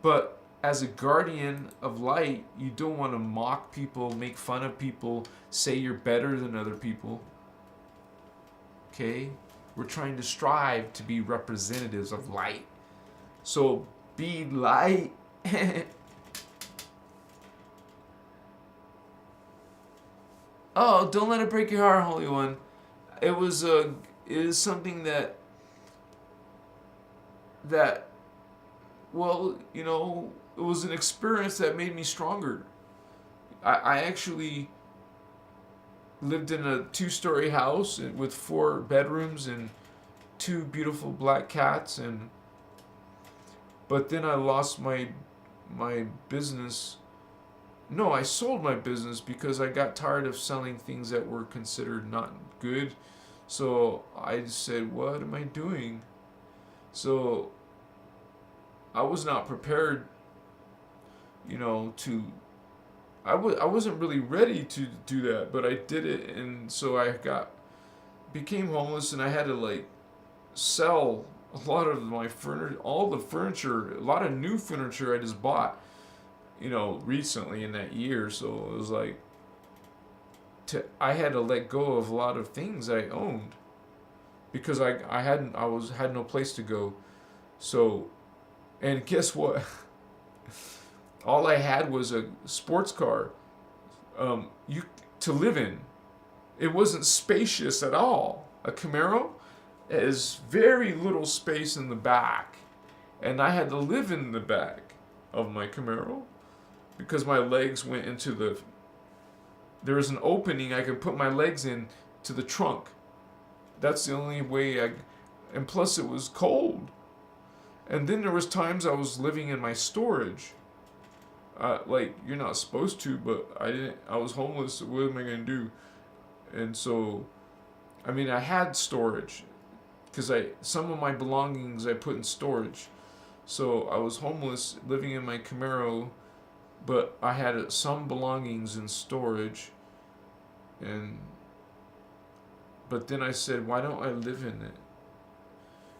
But as a guardian of light, you don't want to mock people, make fun of people, say you're better than other people. Okay? We're trying to strive to be representatives of light. So be light. Oh, don't let it break your heart, Holy One. It is something that well, it was an experience that made me stronger. I actually lived in a 2-story house with 4 bedrooms and 2 beautiful black cats, but then I lost my business. No, I sold my business because I got tired of selling things that were considered not good. So I said, what am I doing? So I was not prepared, I wasn't really ready to do that, but I did it, and so I became homeless, and I had to sell a lot of my furniture, all the furniture, a lot of new furniture I just bought, recently in that year. So it was I had to let go of a lot of things I owned because I had no place to go. So, and guess what? All I had was a sports car, to live in. It wasn't spacious at all. A Camaro has very little space in the back, and I had to live in the back of my Camaro because my legs went into there was an opening I could put my legs in to the trunk. That's the only way and plus it was cold. And then there was times I was living in my storage. You're not supposed to, but I didn't. I was homeless. So what am I gonna do? And so, I mean, I had storage because some of my belongings I put in storage. So I was homeless, living in my Camaro, but I had some belongings in storage. But then I said, why don't I live in it?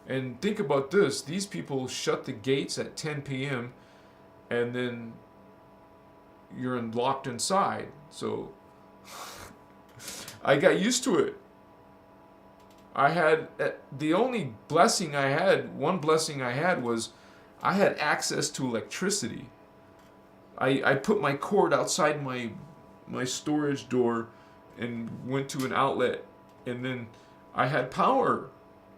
And think about this. These people shut the gates at 10 p.m. and then you're locked inside. So I got used to it. I had the only blessing I had, one blessing I had was I had access to electricity. I put my cord outside my storage door and went to an outlet, and then I had power.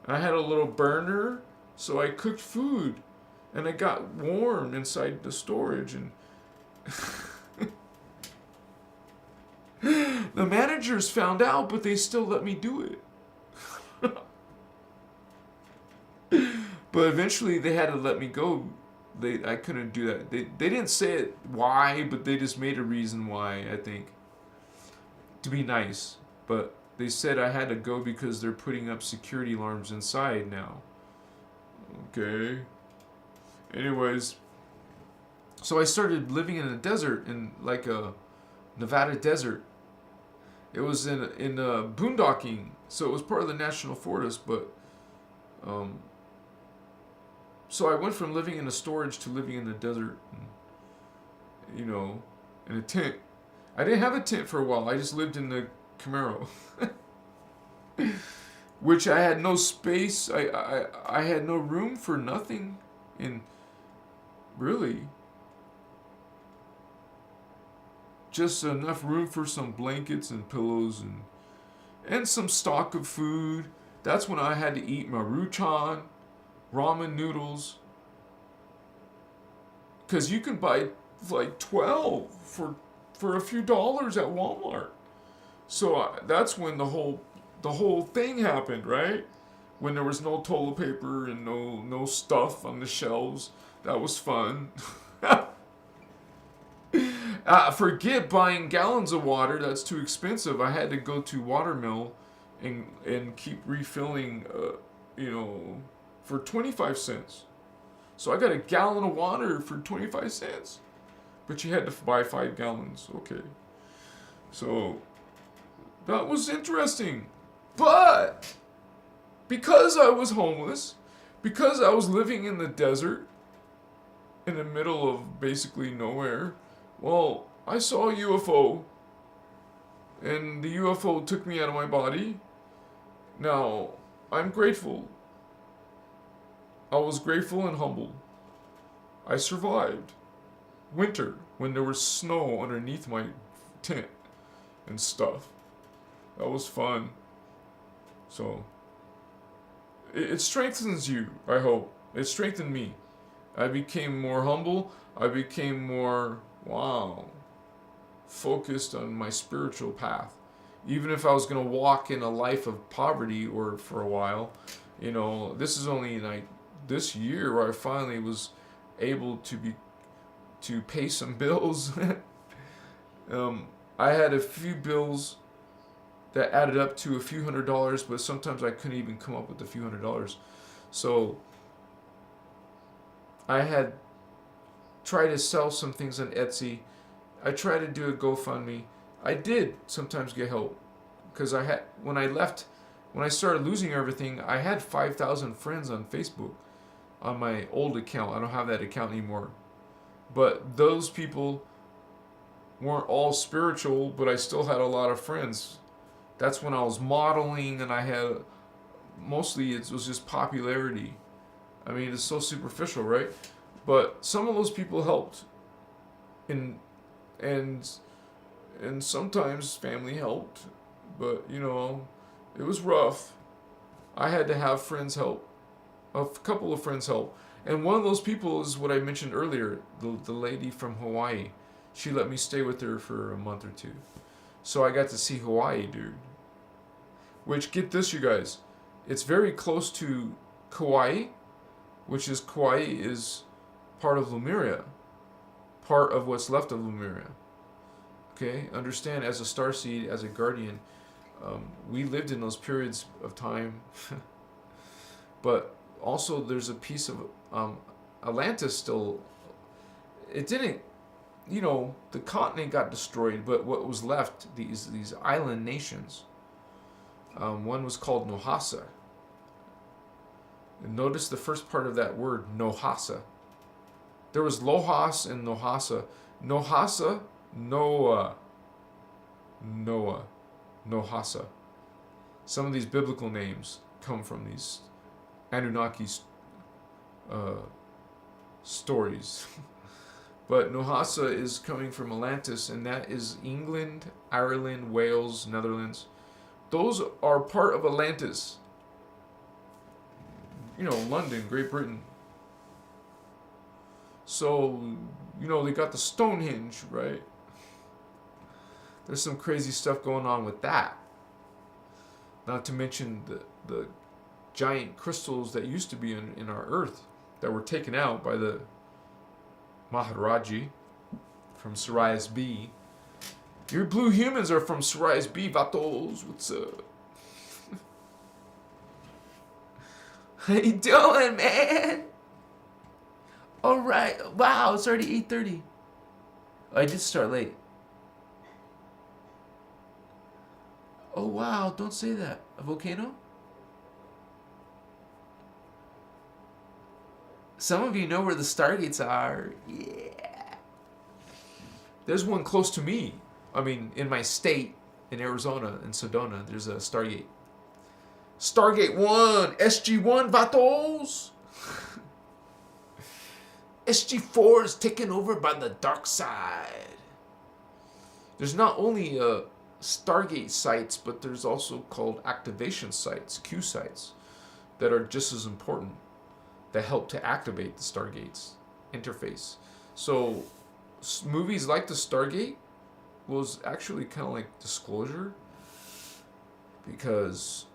I had a little burner, so I cooked food, and I got warm inside the storage. And the managers found out, but they still let me do it. But eventually they had to let me go. I couldn't do that. They didn't say it why, but they just made a reason why, I think. To be nice. But they said I had to go because they're putting up security alarms inside now. Okay. Anyways, so I started living in the desert, in like a Nevada desert. It was in boondocking, so it was part of the national forest, but so I went from living in a storage to living in the desert, and, you know, in a tent. I didn't have a tent for a while. I just lived in the Camaro, which I had no space. I had no room for nothing, and really, just enough room for some blankets and pillows and some stock of food. That's when I had to eat Maruchan, ramen noodles, because you can buy like 12 for a few dollars at Walmart. So that's when the whole thing happened, right? When there was no toilet paper and no stuff on the shelves. That was fun. Forget buying gallons of water. That's too expensive. I had to go to Watermill and keep refilling, for 25 cents. So I got a gallon of water for 25 cents. But you had to buy 5 gallons. Okay. So that was interesting. But because I was homeless, because I was living in the desert, in the middle of basically nowhere, well, I saw a UFO, and the UFO took me out of my body. Now, I'm grateful. I was grateful and humbled. I survived winter when there was snow underneath my tent and stuff. That was fun. So, it strengthens you, I hope. It strengthened me. I became more humble. I became more, focused on my spiritual path. Even if I was going to walk in a life of poverty or for a while, this is only like this year where I finally was able to pay some bills. I had a few bills that added up to a few $100s, but sometimes I couldn't even come up with a few $100s. So I had tried to sell some things on Etsy. I tried to do a GoFundMe. I did sometimes get help because when I started losing everything, I had 5,000 friends on Facebook on my old account. I don't have that account anymore. But those people weren't all spiritual, but I still had a lot of friends. That's when I was modeling, and I had mostly it was just popularity. I mean, it's so superficial, right? But some of those people helped, and sometimes family helped, but it was rough. I had to have friends help, a couple of friends help, and one of those people is what I mentioned earlier, the lady from Hawaii. She let me stay with her for a month or two, so I got to see Hawaii, dude. Which, get this, you guys, it's very close to Kauai, Kauai is part of Lemuria, part of what's left of Lemuria. Okay, understand, as a starseed, as a guardian, We lived in those periods of time. But also there's a piece of Atlantis still. It didn't, the continent got destroyed, but what was left, these island nations. One was called Nohasa. And notice the first part of that word, Nohasa. There was Lohas and Nohasa. Nohasa, Noah, Nohasa. Some of these biblical names come from these Anunnaki stories. But Nohasa is coming from Atlantis, and that is England, Ireland, Wales, Netherlands. Those are part of Atlantis. London, Great Britain. So, they got the Stonehenge, right? There's some crazy stuff going on with that. Not to mention the giant crystals that used to be in our Earth that were taken out by the Maharaji from Sirius B. Your blue humans are from Sirius B, vatos. What's up? How you doing, man? All right. Wow, it's already 8:30. I did start late. Oh, wow. Don't say that. A volcano? Some of you know where the Stargates are. Yeah. There's one close to me. I mean, in my state, in Arizona, in Sedona, there's a Stargate. Stargate 1, SG1, vatos. SG4 is taken over by the dark side. There's not only Stargate sites, but there's also called activation sites, Q sites, that are just as important, that help to activate the Stargates interface. So movies like the Stargate was actually kind of like disclosure, because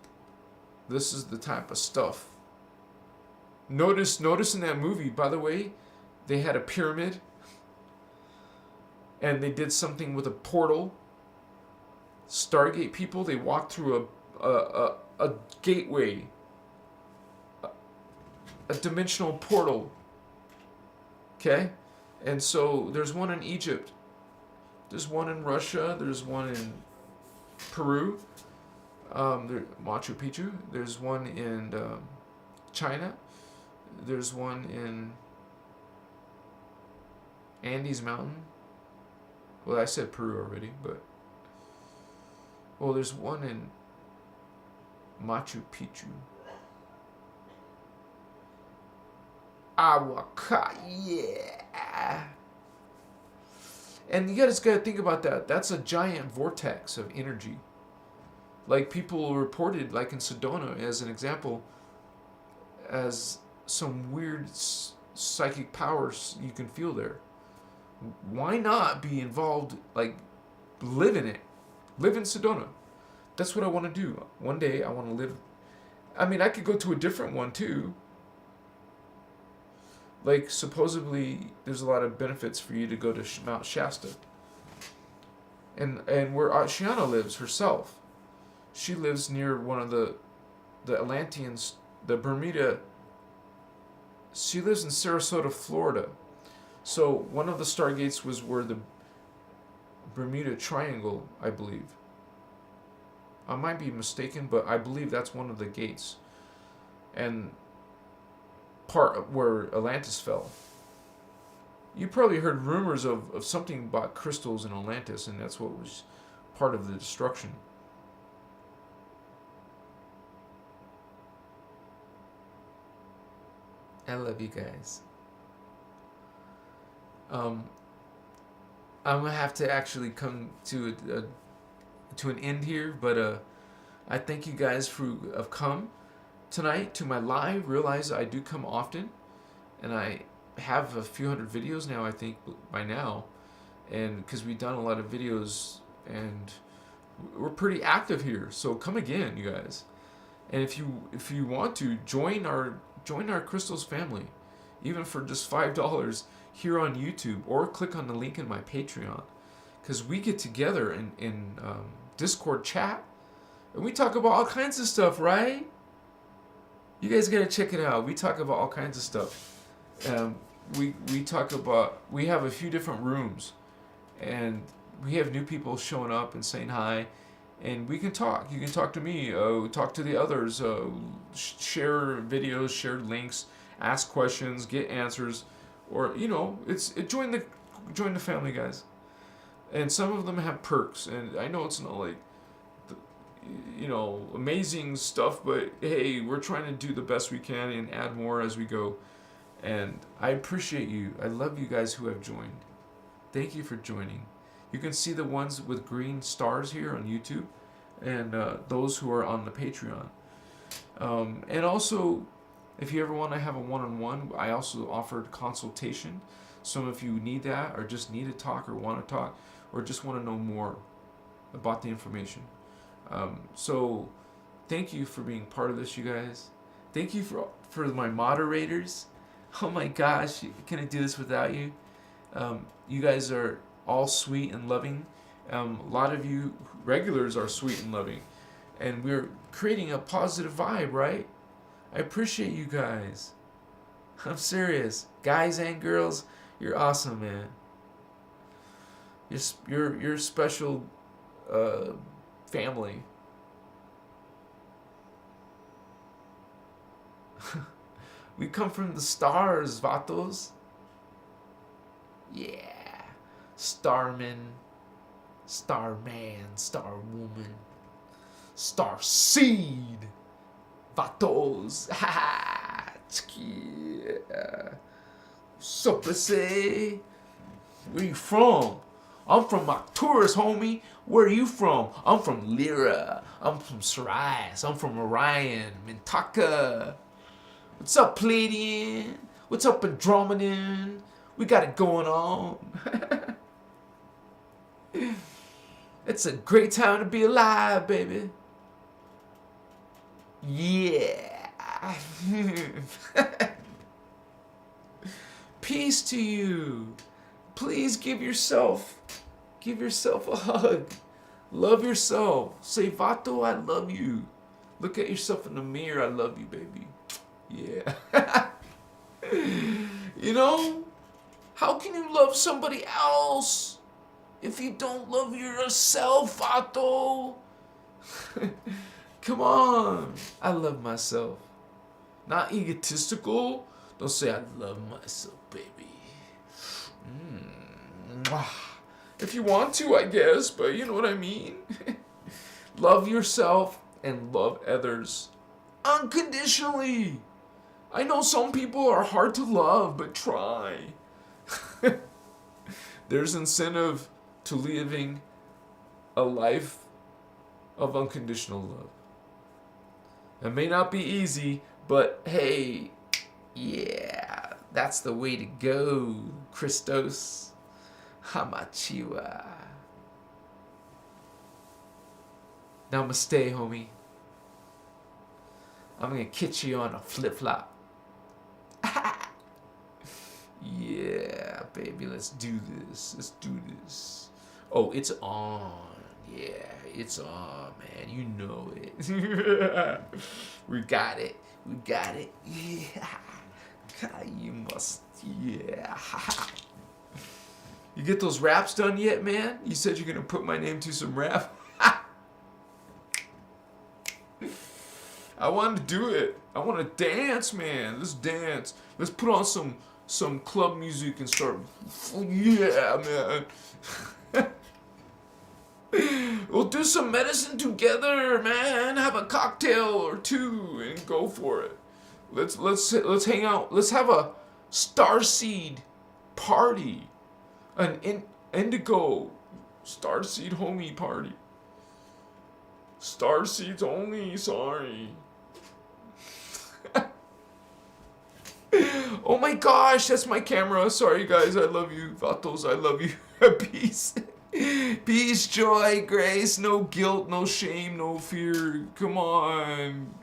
this is the type of stuff. Notice in that movie, by the way, they had a pyramid, and they did something with a portal. Stargate people, they walked through a gateway, a dimensional portal. Okay? And so there's one in Egypt, there's one in Russia, there's one in Peru, Machu Picchu, there's one in China, there's one in Andes Mountain. Well, I said Peru already, but there's one in Machu Picchu. Awaka, yeah. And you guys gotta think about that. That's a giant vortex of energy. Like people reported, like in Sedona, as an example, as some weird psychic powers you can feel there. Why not be involved, like live in it? Live in Sedona. That's what I want to do. One day I want to live. I mean, I could go to a different one too. Like supposedly there's a lot of benefits for you to go to Mount Shasta. And where Shiana lives herself. She lives near one of the Atlanteans, the Bermuda. She lives in Sarasota, Florida. So one of the Stargates was where the Bermuda Triangle, I believe. I might be mistaken, but I believe that's one of the gates. And part where Atlantis fell. You probably heard rumors of something about crystals in Atlantis, and that's what was part of the destruction. I love you guys. I'm gonna have to actually come to an end here, but I thank you guys for have come tonight to my live. Realize I do come often, and I have a few hundred videos now, I think, by now, and because we've done a lot of videos and we're pretty active here. So come again, you guys. And if you want to join our Christos family, even for just $5 here on YouTube, or click on the link in my Patreon, because we get together in Discord chat, And we talk about all kinds of stuff, right? You guys gotta check it out. We talk about all kinds of stuff. We talk about, we have a few different rooms, and we have new people showing up and saying hi, and we can talk. You can talk to me, talk to the others, share videos, share links, ask questions, get answers, or join the family, guys. And some of them have perks, and I know it's not like amazing stuff, but hey, we're trying to do the best we can and add more as we go. And I appreciate you. I love you guys who have joined. Thank you for joining. You can see the ones with green stars here on YouTube, and those who are on the Patreon. And also, if you ever want to have a one-on-one, I also offered consultation. So if you need that, or just need to talk, or want to talk, or just want to know more about the information. So thank you for being part of this, you guys. Thank you for my moderators. Oh my gosh, can I do this without you? You guys are all sweet and loving. A lot of you regulars are sweet and loving. And we're creating a positive vibe, right? I appreciate you guys. I'm serious. Guys and girls, you're awesome, man. You're special family. We come from the stars, vatos. Yeah. Starman, Starman, Starwoman, Starseed, vatos. Ha! Yeah. So, say, where you from? I'm from Arcturus, homie. Where are you from? I'm from Lyra. I'm from Sirius. I'm from Orion, Mintaka. What's up, Pleiadian? What's up, Andromedan? We got it going on. It's a great time to be alive, baby. Yeah. Peace to you. Please give yourself a hug. Love yourself. Say, Vato, I love you. Look at yourself in the mirror. I love you, baby. Yeah. How can you love somebody else if you don't love yourself, Vato? Come on. I love myself. Not egotistical. Don't say I love myself, baby. If you want to, I guess, but you know what I mean. Love yourself and love others unconditionally. I know some people are hard to love, but try. There's incentive to living a life of unconditional love. It may not be easy, but hey, yeah, that's the way to go, Christos. Hamachiwa. Namaste, homie. I'm gonna catch you on a flip-flop. Yeah, baby, let's do this. Let's do this. Oh, it's on. Yeah, it's on, man. You know it. We got it. We got it. Yeah. You must. Yeah. You get those raps done yet, man? You said you're gonna put my name to some rap. I want to do it. I want to dance, man. Let's dance. Let's put on some club music and start. Yeah, man. We'll do some medicine together, man. Have a cocktail or two and go for it. Let's hang out. Let's have a Starseed party. An indigo Starseed homie party. Starseeds only, sorry. Oh my gosh, that's my camera. Sorry guys, I love you. Vatos, I love you. Peace. Peace, joy, grace, no guilt, no shame, no fear. Come on.